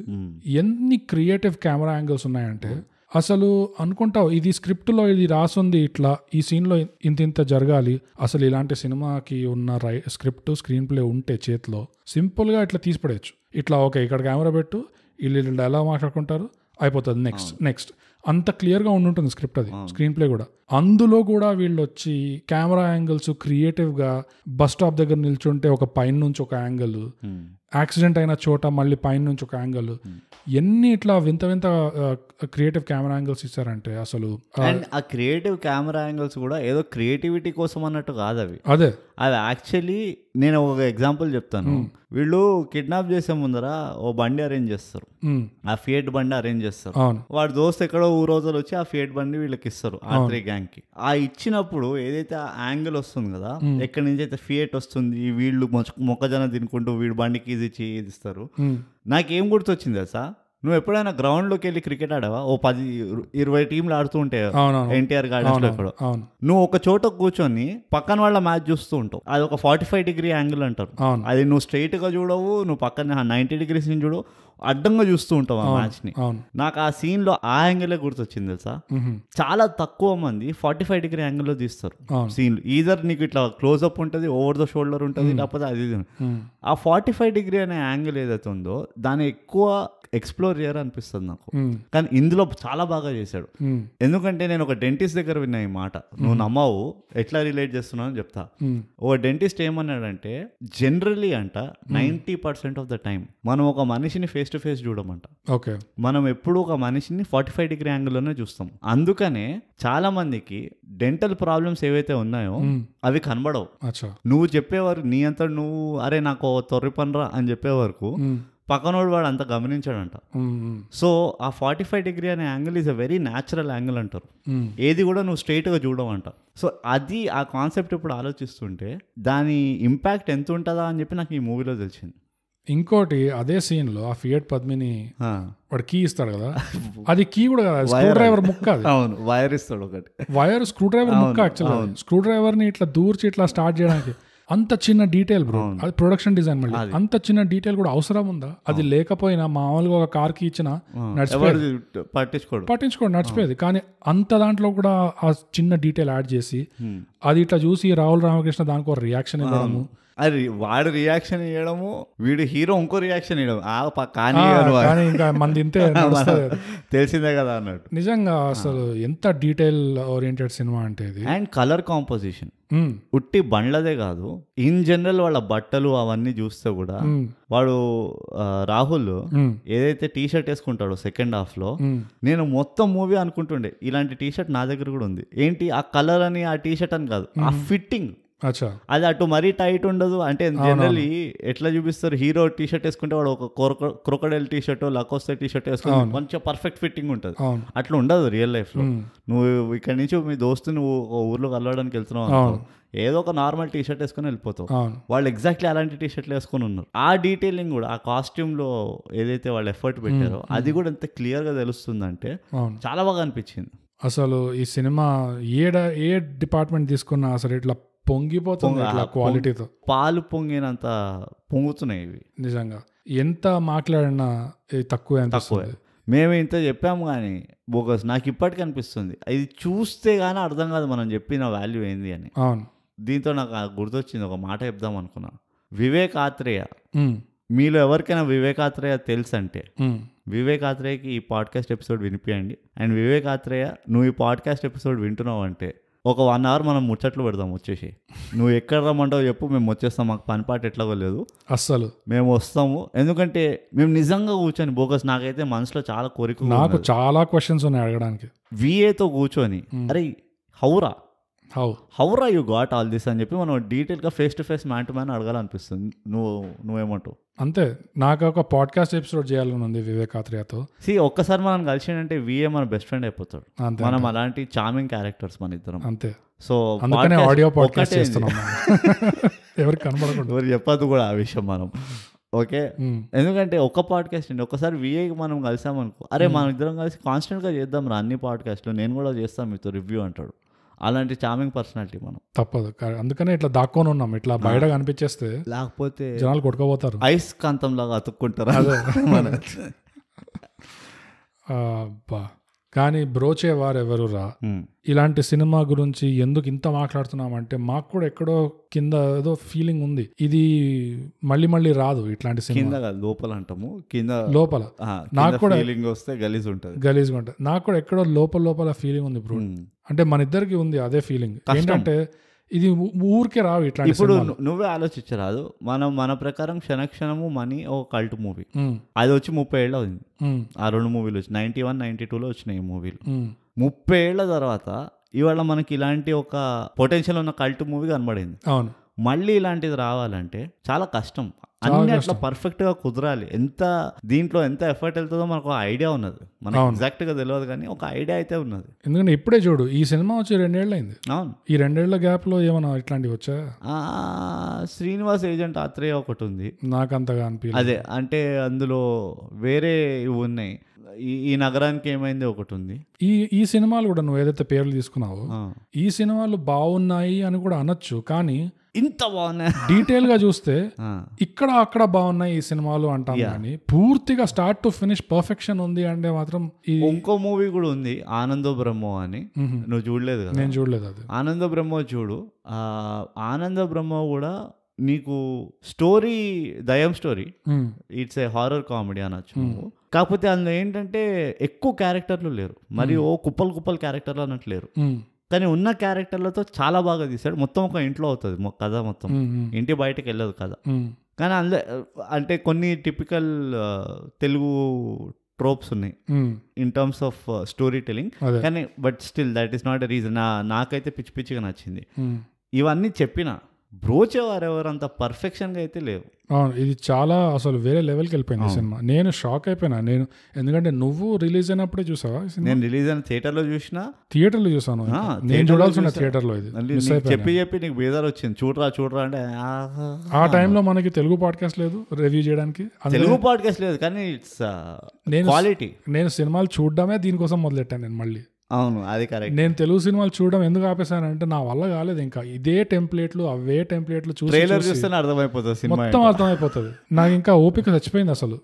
ఎన్ని క్రియేటివ్ కెమెరా యాంగిల్స్ ఉన్నాయంటే అసలు అనుకుంటావు ఇది స్క్రిప్ట్లో ఇది రాసుంది, ఇట్లా ఈ సీన్లో ఇంత జరగాలి. అసలు ఇలాంటి సినిమాకి ఉన్న స్క్రిప్ట్ స్క్రీన్ ప్లే ఉంటే చేతిలో సింపుల్గా ఇట్లా తీసిపడేయచ్చు. ఇట్లా ఓకే ఇక్కడ కెమెరా పెట్టు, వీళ్ళు ఎలా మాట్లాడుకుంటారు అయిపోతుంది, నెక్స్ట్ అంత క్లియర్గా ఉండుంటుంది స్క్రిప్ట్, అది స్క్రీన్ ప్లే కూడా. అందులో కూడా వీళ్ళు వచ్చి కెమెరా యాంగిల్స్ క్రియేటివ్గా బస్ స్టాప్ దగ్గర నిల్చుంటే ఒక పైన నుంచి ఒక యాంగిల్, యాక్సిడెంట్ అయిన చోట మళ్ళీ పైన నుంచి ఒక యాంగిల్, ఎన్ని ఇట్లా వింత వింత క్రియేటివ్ కెమెరా యాంగిల్స్ ఇచ్చారంటే అసలు.
అండ్ ఆ క్రియేటివ్ కెమెరా యాంగిల్స్ కూడా ఏదో క్రియేటివిటీ కోసం అన్నట్టు కాదు అవి.
అదే
అది యాక్చువల్లీ నేను ఒక ఎగ్జాంపుల్ చెప్తాను. వీళ్ళు కిడ్నాప్ చేసే ముందర ఓ బండి అరేంజ్ చేస్తారు, ఆ ఫియట్ బండి అరేంజ్ చేస్తారు. వాడి దోస్త్ ఎక్కడో ఊరోజులు వచ్చి ఆ ఫియట్ బండి వీళ్ళకి ఇస్తారు, R3 గ్యాంగ్ కి. ఆ ఇచ్చినప్పుడు ఏదైతే ఆ యాంగిల్ వస్తుంది కదా, ఎక్కడి నుంచి అయితే ఫియట్ వస్తుంది, వీళ్ళు మొక్కజొన్న తినుకుంటూ వీడు బండికి ఇది ఇస్తారు. నాకేం గుర్తొచ్చింది తెలుసా, నువ్వు ఎప్పుడైనా గ్రౌండ్ లోకి వెళ్ళి క్రికెట్ ఆడావా? ఓ 10-20 టీంలు ఆడుతూ ఉంటాయి ఎన్టీఆర్ గార్డెన్స్ లో. ఎక్కడ నువ్వు ఒక చోట కూర్చొని పక్కన వాళ్ళ మ్యాచ్ చూస్తూ ఉంటావు, అది ఒక 45 degree యాంగిల్ అంటారు. అది నువ్వు స్ట్రైట్ గా చూడవు, నువ్వు పక్కన 90 degrees చూడవు, అడ్డంగా చూస్తూ ఉంటావు ఆ మ్యాచ్ ని. నాకు ఆ సీన్ లో ఆ యాంగిల్ గుర్తొచ్చింది తెలుసా. చాలా తక్కువ మంది 45 degree యాంగిల్ లో తీస్తారు సీన్లు. ఈధర్ నీకు ఇట్లా క్లోజ్అప్ ఉంటుంది, ఓవర్ ద షోల్డర్ ఉంటుంది, లేకపోతే అది. ఆ 45 degree అనే యాంగిల్ ఏదైతే ఉందో దాన్ని ఎక్కువ ఎక్స్ప్లోర్ చేయరు అనిపిస్తుంది నాకు. కానీ ఇందులో చాలా బాగా చేశాడు. ఎందుకంటే నేను ఒక డెంటిస్ట్ దగ్గర విన్నా ఈ మాట, నువ్వు నమ్మవు, ఎట్లా రిలేట్ చేస్తున్నావు అని చెప్తా. ఓ డెంటిస్ట్ ఏమన్నాడంటే, జనరలీ అంట 90% ఆఫ్ ద టైం మనం ఒక మనిషిని ఫేస్ టు ఫేస్ చూడమంట.
ఓకే,
మనం ఎప్పుడు ఒక మనిషిని 45 degree యాంగిల్లోనే చూస్తాం. అందుకనే చాలా మందికి డెంటల్ ప్రాబ్లమ్స్ ఏవైతే ఉన్నాయో అవి కనబడవు. నువ్వు చెప్పేవారు నీ అంతా నువ్వు అరే నాకు తొర్రి పనరా అని చెప్పే వరకు పక్కనోడు వాడు అంత గమనించాడంట. సో ఆ 45 degree అనే angle is a very natural angle అంటారు. ఏది కూడా నువ్వు స్ట్రైట్ గా చూడవంట. సో అది ఆ కాన్సెప్ట్ ఇప్పుడు ఆలోచిస్తుంటే దాని ఇంపాక్ట్ ఎంత ఉంటుందా అని చెప్పి నాకు ఈ మూవీలో తెలిసింది.
ఇంకోటి అదే సీన్ లో ఆ ఫియట్ పద్మిని వాడు కీ ఇస్తాడు కదా, అది కీ కూడా కదా, స్క్రూ డ్రైవర్ ముక్క.
అవును, వైర్ ఇస్తాడు ఒకటి,
వైర్ స్క్రూ డ్రైవర్ ముక్క. యాక్చువల్గా స్క్రూ డ్రైవర్ ని ఇట్లా దూర్చి ఇట్లా స్టార్ట్ చేయడానికి అంత చిన్న డీటెయిల్ బ్రో, అది ప్రొడక్షన్ డిజైన్. మళ్ళీ అంత చిన్న డీటెయిల్ కూడా అవసరం ఉందా? అది లేకపోయినా మామూలుగా ఒక కార్ కి ఇచ్చిన పట్టించుకోండి నడిచిపోయేది. కానీ అంత దాంట్లో కూడా ఆ చిన్న డీటెయిల్ యాడ్ చేసి అది ఇట్లా చూసి రాహుల్ రామకృష్ణ దానికి ఒక రియాక్షన్ ఇవ్వడము,
అది వాడు రియాక్షన్ ఇవ్వడము, వీడు హీరో ఇంకో రియాక్షన్ ఇవ్వడం, కానీ
ఇంకా మంది ఇంతే
తెలిసిందే కదా అన్నట్టు.
నిజంగా అసలు ఎంత డీటెయిల్ ఓరియంటెడ్ సినిమా అంటే ఇది.
అండ్ కలర్ కాంపోజిషన్ ఉట్టి బండ్లదే కాదు, ఇన్ జనరల్ వాళ్ళ బట్టలు అవన్నీ చూస్తే కూడా వాడు రాహుల్ ఏదైతే టీ షర్ట్ వేసుకుంటాడో సెకండ్ హాఫ్ లో, నేను మొత్తం మూవీ అనుకుంటుండే ఇలాంటి టీ షర్ట్ నా దగ్గర కూడా ఉంది ఏంటి, ఆ కలర్ అని ఆ టీ షర్ట్ అని కాదు, ఆ ఫిట్టింగ్ అది అటు మరీ టైట్ ఉండదు. అంటే జనరల్లీ ఎట్లా చూపిస్తారు, హీరో టీ షర్ట్ వేసుకుంటే వాడు ఒక crocodile T shirt Lacoste T shirt వేసుకుంటే మంచిగా పర్ఫెక్ట్ ఫిట్టింగ్ ఉంటుంది. అట్లా ఉండదు రియల్ లైఫ్ లో. నువ్వు ఇక్కడ నుంచి మీ దోస్తు నువ్వు ఊర్లో కలవడానికి వెళ్తున్నావు, ఏదో ఒక నార్మల్ టీ షర్ట్ వేసుకుని వెళ్ళిపోతావు. వాళ్ళు ఎగ్జాక్ట్లీ అలాంటి టీ షర్ట్లు వేసుకుని ఉన్నారు. ఆ డీటెయిలింగ్ కూడా ఆ కాస్ట్యూమ్ లో ఏదైతే వాళ్ళు ఎఫర్ట్ పెట్టారో అది కూడా ఎంత క్లియర్ గా తెలుస్తుందంటే చాలా బాగా అనిపించింది.
అసలు ఈ సినిమా ఏ డిపార్ట్మెంట్ తీసుకున్నా అసలు ఇట్లా పొంగిపోతుంది క్వాలిటీతో,
పాలు పొంగినంత పొంగుతున్నాయి ఇవి.
నిజంగా ఎంత మాట్లాడినా తక్కువ.
మేము ఇంత చెప్పాము కానీ బోగస్ నాకు ఇప్పటికీ అనిపిస్తుంది, ఇది చూస్తే గానీ అర్థం కాదు మనం చెప్పిన వాల్యూ ఏంది అని.
అవును,
దీంతో నాకు గుర్తొచ్చింది, ఒక మాట చెప్దాం అనుకున్నా. వివేక్ ఆత్రేయ, మీలో ఎవరికైనా వివేక్ ఆత్రేయ తెలుసు అంటే వివేక్ ఆత్రేయకి ఈ పాడ్కాస్ట్ ఎపిసోడ్ వినిపియండి. అండ్ వివేక్ ఆత్రేయ, నువ్వు ఈ పాడ్కాస్ట్ ఎపిసోడ్ వింటున్నావు అంటే ఒక 1 hour మనం ముచ్చట్లు పెడదాం. వచ్చేసి నువ్వు ఎక్కడ రమ్మంటావు చెప్పు, మేము వచ్చేస్తాం. మాకు పనిపాటు ఎట్లాగో లేదు, అస్సలు మేము వస్తాము. ఎందుకంటే మేము నిజంగా కూర్చొని బోగస్, నాకైతే మనసులో చాలా కోరిక,
నాకు చాలా క్వశ్చన్స్ ఉన్నాయి అడగడానికి.
విఏతో కూర్చొని అరే how are you got all this అని చెప్పి మనం డీటెయిల్గా face to face man to man అడగాలనిపిస్తుంది. నువ్వేమంటావు?
అంతే, నాకు ఒక పాడ్కాస్ట్ ఎపిసోడ్ చేయాలని ఉంది వివేక్ ఆత్రేయతో.
ఒక్కసారి మనం కలిసిందంటే విఏ మన బెస్ట్ ఫ్రెండ్ అయిపోతాడు. మనం అలాంటి చార్మింగ్ క్యారెక్టర్స్ మన ఇద్దరం.
అంతే.
సో
అందుకనే ఆడియో పాడ్కాస్ట్ చేస్తున్నాం, ఎవరికి కనబడకుండా.
ఎవరు చెప్పదు కూడా ఆ విషయం మనం. ఓకే, ఎందుకంటే ఒక పాడ్కాస్ట్ అండి, ఒకసారి విఏకి మనం కలిసామనుకో, అరే మనం ఇద్దరం కలిసి కాన్స్టెంట్గా చేద్దాం రా అన్ని పాడ్కాస్ట్లు, నేను కూడా చేస్తాను మీతో రివ్యూ అంటాడు. అలాంటి చార్మింగ్ పర్సనాలిటీ మనం.
తప్పదు, అందుకనే ఇట్లా దాక్కొని ఉన్నాం. ఇట్లా బయట కనిపించేస్తే
లేకపోతే
జనాలు కొట్టుకోపోతారు,
ఐస్ కాంతం లాగా అతుక్కుంటారు.
కానీ బ్రోచే వారెవరు రా, ఇలాంటి సినిమా గురించి ఎందుకు ఇంత మాట్లాడుతున్నామంటే మాకు కూడా ఎక్కడో కింద ఏదో ఫీలింగ్ ఉంది, ఇది మళ్ళీ మళ్ళీ రాదు ఇట్లాంటి సినిమా.
లోపల అంటాము, కింద
లోపల నాకు కూడా
ఫీలింగ్ వస్తే గలీజ్గా
ఉంటుంది. నాకు కూడా ఎక్కడో లోపల ఫీలింగ్ ఉంది బ్రో. అంటే మన ఇద్దరికి ఉంది అదే ఫీలింగ్. ఏంటంటే ఇది ఊరికే రావు ఇట్లా.
ఇప్పుడు నువ్వే ఆలోచించరాదు, మన ప్రకారం క్షణక్షణము మనీ ఒక కల్ట్ మూవీ, అది వచ్చి 30 ఏళ్ళు అయింది. ఆ 2 మూవీలు వచ్చి 91, 92లో వచ్చినాయి ఈ మూవీలు. 30 ఏళ్ల తర్వాత ఇవాళ మనకి ఇలాంటి ఒక పొటెన్షియల్ ఉన్న కల్ట్ మూవీ కనబడింది.
అవును,
మళ్ళీ ఇలాంటిది రావాలంటే చాలా కష్టం. అన్ని అట్లా పర్ఫెక్ట్ గా కుదరాలి. దీంట్లో ఎంత ఎఫర్ట్ వెళ్తుందో మనకు ఒక ఐడియా ఉన్నది. మనకు ఎగ్జాక్ట్ గా తెలియదు కానీ ఒక ఐడియా అయితే ఉన్నది.
ఎందుకంటే ఇప్పుడే చూడు, ఈ సినిమా వచ్చి 2 ఏళ్ళు అయింది.
అవును,
ఈ 2 ఏళ్ల గ్యాప్ లో ఏమైనా ఇట్లాంటివి వచ్చా?
శ్రీనివాస్ ఏజెంట్ ఆత్రేయ ఒకటి ఉంది,
నాకు అంతగా అనిపించలేదు.
అదే అంటే అందులో వేరే ఉన్నాయి. ఈ నగరానికి ఏమైంది ఒకటి ఉంది.
ఈ సినిమాలు కూడా నువ్వు ఏదైతే పేర్లు తీసుకున్నావో ఈ సినిమాలు బాగున్నాయి అని కూడా అనొచ్చు, కానీ
ఇంత బాగున్నాయి
డీటెయిల్ గా చూస్తే ఇక్కడ అక్కడ బాగున్నాయి ఈ సినిమాలు అంటాం. కానీ పూర్తిగా స్టార్ట్ టు ఫినిష్ పర్ఫెక్షన్ ఉంది అంటే మాత్రం.
ఇంకో మూవీ కూడా ఉంది ఆనందో బ్రహ్మో అని, నువ్వు చూడలేదు కదా?
నేను చూడలేదు. అది
ఆనందో బ్రహ్మో చూడు. ఆనందో బ్రహ్మో కూడా నీకు స్టోరీ దయ్యం story, it's a horror comedy అనొచ్చు. కాకపోతే అందులో ఏంటంటే ఎక్కువ క్యారెక్టర్లు లేరు, మరి ఓ కుప్పలు క్యారెక్టర్లు అన్నట్టు లేరు. కానీ ఉన్న క్యారెక్టర్లతో చాలా బాగా తీశాడు. మొత్తం ఒక ఇంట్లో అవుతుంది కథ, మొత్తం ఇంటి బయటకు వెళ్ళదు కథ. కానీ అందులో అంటే కొన్ని టిపికల్ తెలుగు ట్రోప్స్ ఉన్నాయి in terms of storytelling. కానీ but still that is not a reason. నాకైతే పిచ్చిగా నచ్చింది. ఇవన్నీ చెప్పిన బ్రోచేవారెవరు అంత పర్ఫెక్షన్ గా అయితే లేవు.
అవును, ఇది చాలా అసలు వేరే లెవెల్కి వెళ్ళిపోయింది సినిమా. నేను షాక్ అయిపోయినా. నేను ఎందుకంటే నువ్వు రిలీజ్ అయినప్పుడే చూసావా?
నేను రిలీజ్ అయిన థియేటర్లో చూసినా,
థియేటర్లో చూసాను. నేను చూడాల్సిన థియేటర్లో ఇది
చెప్పి నేను బేదారు వచ్చింది చూడరా అంటే.
ఆ టైంలో మనకి తెలుగు పాడ్కాస్ట్ లేదు రివ్యూ చేయడానికి.
తెలుగు పాడ్కాస్ట్ లేదు, కానీ ఇట్స్ క్వాలిటీ.
నేను సినిమాలు చూడడమే దీనికోసం మొదలెట్టాను నేను మళ్ళీ.
అవును, అది కరెక్ట్.
నేను తెలుగు సినిమాలు చూడడం ఎందుకు ఆపేసానంటే నా వల్ల కాలేదు. ఇంకా ఇదే టెంప్లెట్లు అవే టెంప్లెట్లు చూసి
అర్థమైపోతుంది,
మొత్తం అర్థమైపోతుంది. నాకు ఇంకా ఓపిక చచ్చిపోయింది అసలు.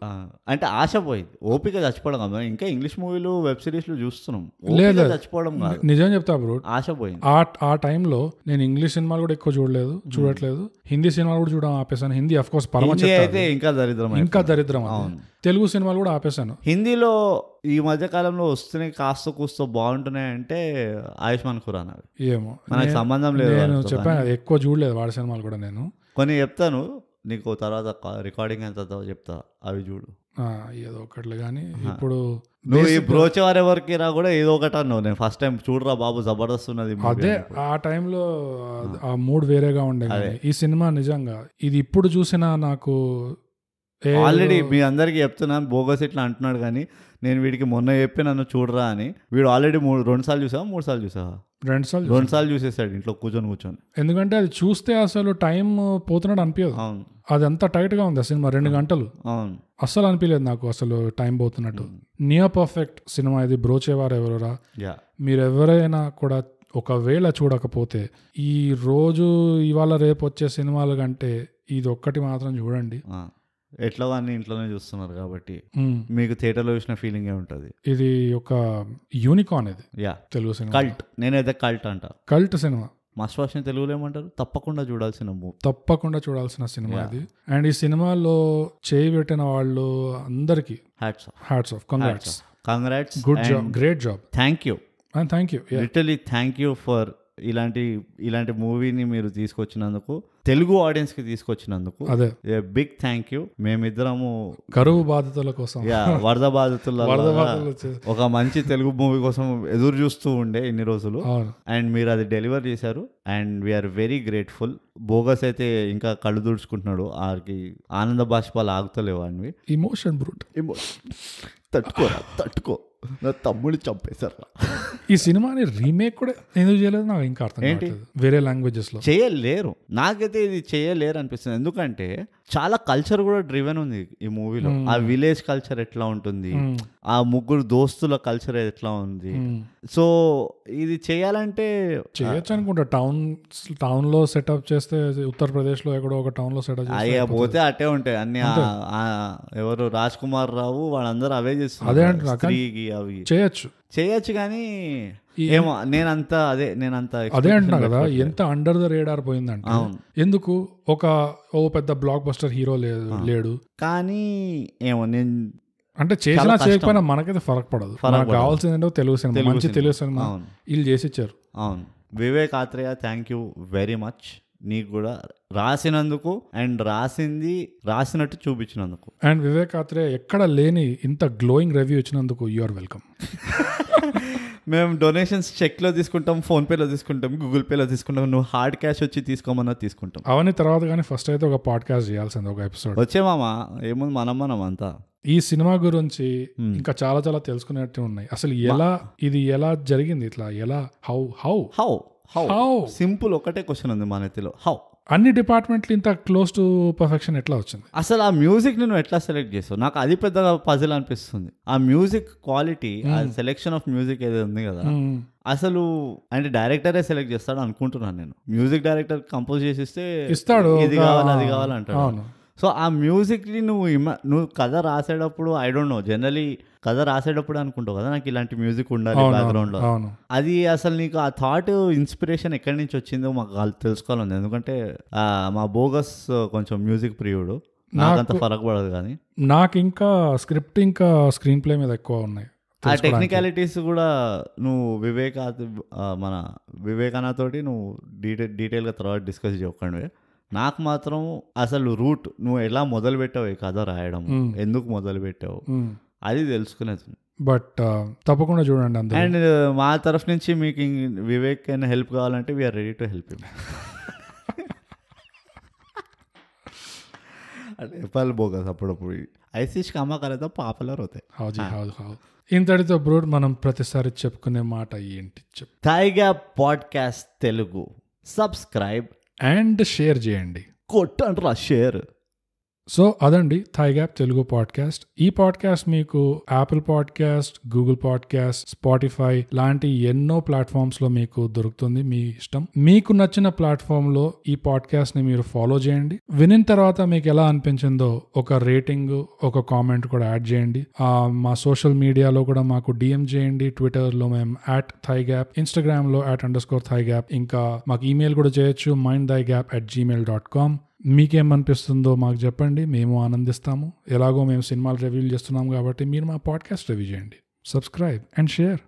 అంటే ఆశ పోయింది, ఓపిక చచ్చిపోవడం కాదు. ఇంకా ఇంగ్లీష్ మూవీలు వెబ్ సిరీస్లు చూస్తున్నాం, లేదు చచ్చిపోవడం కాదు.
నిజం చెప్తా బ్రో,
ఆశ పోయింది.
ఆ టైంలో నేను ఇంగ్లీష్ సినిమాలు కూడా ఎక్కువ చూడట్లేదు. హిందీ సినిమాలు కూడా చూడడం ఆపేసాను. హిందీ అఫ్ కోర్స్
అయితే ఇంకా దరిద్రం.
తెలుగు సినిమాలు కూడా ఆపేసాను.
హిందీలో ఈ మధ్య కాలంలో వస్తున్నాయి, కాస్త కూస్తో బాగుంటున్నాయి అంటే ఆయుష్మాన్ ఖురానా.
ఏమో
మనకు సంబంధం లేదు.
నేను చెప్పాను ఎక్కువ చూడలేదు వాడి సినిమాలు కూడా. నేను
కొన్ని చెప్తాను నీకు, తర్వాత రికార్డింగ్ ఎంత చెప్తా, అవి చూడు.
ఏదో ఒకటి. కానీ ఇప్పుడు
నువ్వు ఈ బ్రోచేవారెవరికి రా కూడా ఏదో ఒకటి అన్నావు. నేను ఫస్ట్ టైం చూడరా బాబు జబర్దస్త్ ఉన్నది.
అదే ఆ టైంలో ఆ మూడ్ వేరేగా ఉండే. ఈ సినిమా నిజంగా ఇది ఇప్పుడు చూసినా నాకు
ఆల్రెడీ మీ అందరికి చెప్తున్నాను, బోగస్ ఇట్లా అంటున్నాడు కానీ నేను వీడికి మొన్న చెప్పి నన్ను చూడరా అని. వీడు ఆల్రెడీ 2 సార్లు చూసావా 3 సార్లు చూసావా?
2
సార్లు చూసేసాడు ఇంట్లో కూర్చొని.
ఎందుకంటే అది చూస్తే అసలు టైం పోతున్నాడు అనిపించదు.
అవును,
అది అంత టైట్ గా ఉంది ఆ సినిమా. 2 గంటలు.
అవును,
అస్సలు అనిపించలేదు నాకు అసలు టైం పోతున్నట్టు. నియర్ పర్ఫెక్ట్ సినిమా ఇది. బ్రోచేవారెవరురా మీరు ఎవరైనా కూడా ఒకవేళ చూడకపోతే ఈ రోజు ఇవాళ రేపు వచ్చే సినిమాల కంటే ఇది ఒక్కటి మాత్రం చూడండి.
ఎట్లా అన్ని ఇంట్లోనే చూస్తున్నారు కాబట్టి మీకు థియేటర్లో చూసిన ఫీలింగ్ ఉంటుంది.
ఇది ఒక యూనికార్న్ ఇది. Telugu cinema
cult. నేనైతే కల్ట్ అంట.
Cult cinema.
మస్ట్ వాచ్ ని తెలుగులో ఏమంటారు? తప్పకుండా
చూడాల్సిన సినిమా ఇది. అండ్ ఈ సినిమాలో చేయి పెట్టిన వాళ్ళు అందరికి hats off. Congrats. Good job, great job.
Thank you.
Literally
thank you for ఇలాంటి మూవీని మీరు తీసుకొచ్చినందుకు, తెలుగు ఆడియన్స్ కి తీసుకొచ్చినందుకు.
అదే
బిగ్ థ్యాంక్ యూ. మేమిద్దరము
కరువు బాధితుల కోసం,
వరద బాధితుల ఒక మంచి తెలుగు మూవీ కోసం ఎదురు చూస్తూ ఉండే ఇన్ని రోజులు. అండ్ మీరు అది డెలివర్ చేశారు. And we are very grateful. Bogus అయితే ఇంకా కళ్ళు దుడుచుకుంటున్నాడు. ఆడికి ఆనంద బాష్పాలు ఆగుతలేవు అనివి.
Emotion brute.
తట్టుకో నా తమ్ముడు చంపేశారు.
ఈ సినిమాని రీమేక్ కూడా ఎందుకు చేయలేదు నాకు ఇంకా అర్థం కావట్లేదు. వేరే లాంగ్వేజెస్ లో
చేయలేరు. నాకైతే ఇది చేయలేరు అనిపిస్తుంది. ఎందుకంటే చాలా కల్చర్ కూడా డ్రివెన్ ఉంది ఈ మూవీలో. ఆ విలేజ్ కల్చర్ ఎట్లా ఉంటుంది, ఆ 3 దోస్తుల కల్చర్ ఎట్లా ఉంది. సో ఇది చేయాలంటే
చేయొచ్చు అనుకుంటా. టౌన్ లో సెటప్ చేస్తే, ఉత్తరప్రదేశ్ లో ఎక్కడో ఒక టౌన్ లో సెటప్
అయ్యా పోతే అట్టే ఉంటాయి అన్ని. ఎవరు రాజ్ కుమార్ రావు వాళ్ళందరూ అవే చేస్తున్నారు.
అదే అవి చేయొచ్చు
కానీ ఏమో నేనంతా అదే
అంటున్నా కదా. ఎంత అండర్ ద రేడార్ పోయిందంటే. ఎందుకు ఓ పెద్ద బ్లాక్ బస్టర్ హీరో లేడు.
కానీ ఏమో నేను
అంటే చేసినా చేయకపోయినా మనకైతే ఫరక్ పడదు. మనకు కావాల్సిందంటే తెలుగు సినిమా, మంచి తెలుగు సినిమా వీళ్ళు చేసి ఇచ్చారు.
అవును. Vivek Athreya thank you very much. నీకు కూడా రాసినందుకు అండ్ రాసినట్టు చూపించినందుకు.
అండ్ వివేక్ ఆత్రేయ ఎక్కడ లేని ఇంత గ్లోయింగ్ రివ్యూ ఇచ్చినందుకు యు ఆర్ వెల్కమ్.
మేము డొనేషన్స్ చెక్లో తీసుకుంటాం, ఫోన్పేలో తీసుకుంటాం, గూగుల్ పేలో తీసుకుంటాం. నువ్వు హార్డ్ క్యాష్ వచ్చి తీసుకోమన్నా తీసుకుంటాం.
అవన్నీ తర్వాత కానీ ఫస్ట్ అయితే ఒక పాడ్కాస్ట్ చేయాల్సింది, ఒక ఎపిసోడ్.
వచ్చే మామా ఏముంది మనం అంతా
ఈ సినిమా గురించి ఇంకా చాలా చాలా తెలుసుకునేట్టు ఉన్నాయి. అసలు ఎలా జరిగింది, ఇట్లా ఎలా హౌ
సింపుల్ ఒకటే క్వశ్చన్ ఉంది మన నెత్తిలో. హౌ
అన్ని డిపార్ట్మెంట్లు ఇంత క్లోజ్ టు పర్ఫెక్షన్ ఎట్లా వచ్చింది?
అసలు ఆ మ్యూజిక్ నేను ఎట్లా సెలెక్ట్ చేస్తావు? నాకు అది పెద్ద పజిల్ అనిపిస్తుంది. ఆ మ్యూజిక్ క్వాలిటీ, ఆ సెలెక్షన్ ఆఫ్ మ్యూజిక్ ఏదో ఉంది కదా, అసలు అంటే డైరెక్టరే సెలెక్ట్ చేస్తాడు అనుకుంటున్నాను నేను. మ్యూజిక్ డైరెక్టర్ కంపోజ్ చేసి
ఇస్తాడు,
ఇది కావాలి అది కావాలంటాడు. సో ఆ మ్యూజిక్ని నువ్వు కథ రాసేటప్పుడు, ఐ డోంట్ నో, జనరలీ కథ రాసేటప్పుడు అనుకుంటావు కదా నాకు ఇలాంటి మ్యూజిక్ ఉండాలి బ్యాక్గ్రౌండ్ లో. అది అసలు నీకు ఆ థాట్, ఇన్స్పిరేషన్ ఎక్కడి నుంచి వచ్చిందో మాకు తెలుసుకోవాలని. ఎందుకంటే మా బోగస్ కొంచెం మ్యూజిక్ ప్రియుడు, నాకంత ఫరక్ పడదు. కానీ
నాకు ఇంకా స్క్రిప్ట్ ఇంకా స్క్రీన్ ప్లే మీద ఎక్కువ ఉన్నాయి.
ఆ టెక్నికాలిటీస్ కూడా నువ్వు మన వివేకానతోటి నువ్వు డీటెయిల్గా తర్వాత డిస్కస్ చేయకండి. నాకు మాత్రం అసలు రూట్ నువ్వు ఎలా మొదలు పెట్టావు ఈ కథ రాయడం, ఎందుకు మొదలు పెట్టావు అది తెలుసుకునేది.
బట్ తప్పకుండా చూడండి.
అండ్ మా తరఫు నుంచి మీకు వివేక్ అయినా హెల్ప్ కావాలంటే we are ready to help you. Nepal bogus అప్పుడప్పుడు ఐసీష్ కామా కరేదా పాపులర్ అవుతాయి.
ఇంతటితో బ్రూడ్ మనం ప్రతిసారి చెప్పుకునే మాట ఏంటి చెప్పు.
థైగా podcast Telugu subscribe
and share చేయండి.
కొట్టండ్రా షేర్.
సో అదండి థై గ్యాప్ తెలుగు పాడ్కాస్ట్. ఈ పాడ్కాస్ట్ మీకు Apple podcast, Google podcast, Spotify లాంటి ఎన్నో ప్లాట్ఫామ్స్ లో మీకు దొరుకుతుంది. మీ ఇష్టం. మీకు నచ్చిన ప్లాట్ఫామ్ లో ఈ పాడ్కాస్ట్ ని మీరు ఫాలో చేయండి. వినిన తర్వాత మీకు ఎలా అనిపించిందో ఒక రేటింగ్, ఒక కామెంట్ కూడా యాడ్ చేయండి. మా సోషల్ మీడియాలో కూడా మాకు డిఎం చేయండి. ట్విట్టర్ లో మేము @thigap, ఇన్స్టాగ్రామ్ లో @_thigap, ఇంకా మాకు ఈమెయిల్ కూడా చేయొచ్చు mindthigap@gmail.com. మీకేమనిపిస్తుందో మాకు చెప్పండి, మేము ఆనందిస్తాము. ఎలాగో మేము సినిమాలు రివ్యూలు చేస్తున్నాము కాబట్టి మీరు మా పాడ్కాస్ట్ రివ్యూ చేయండి. Subscribe and share.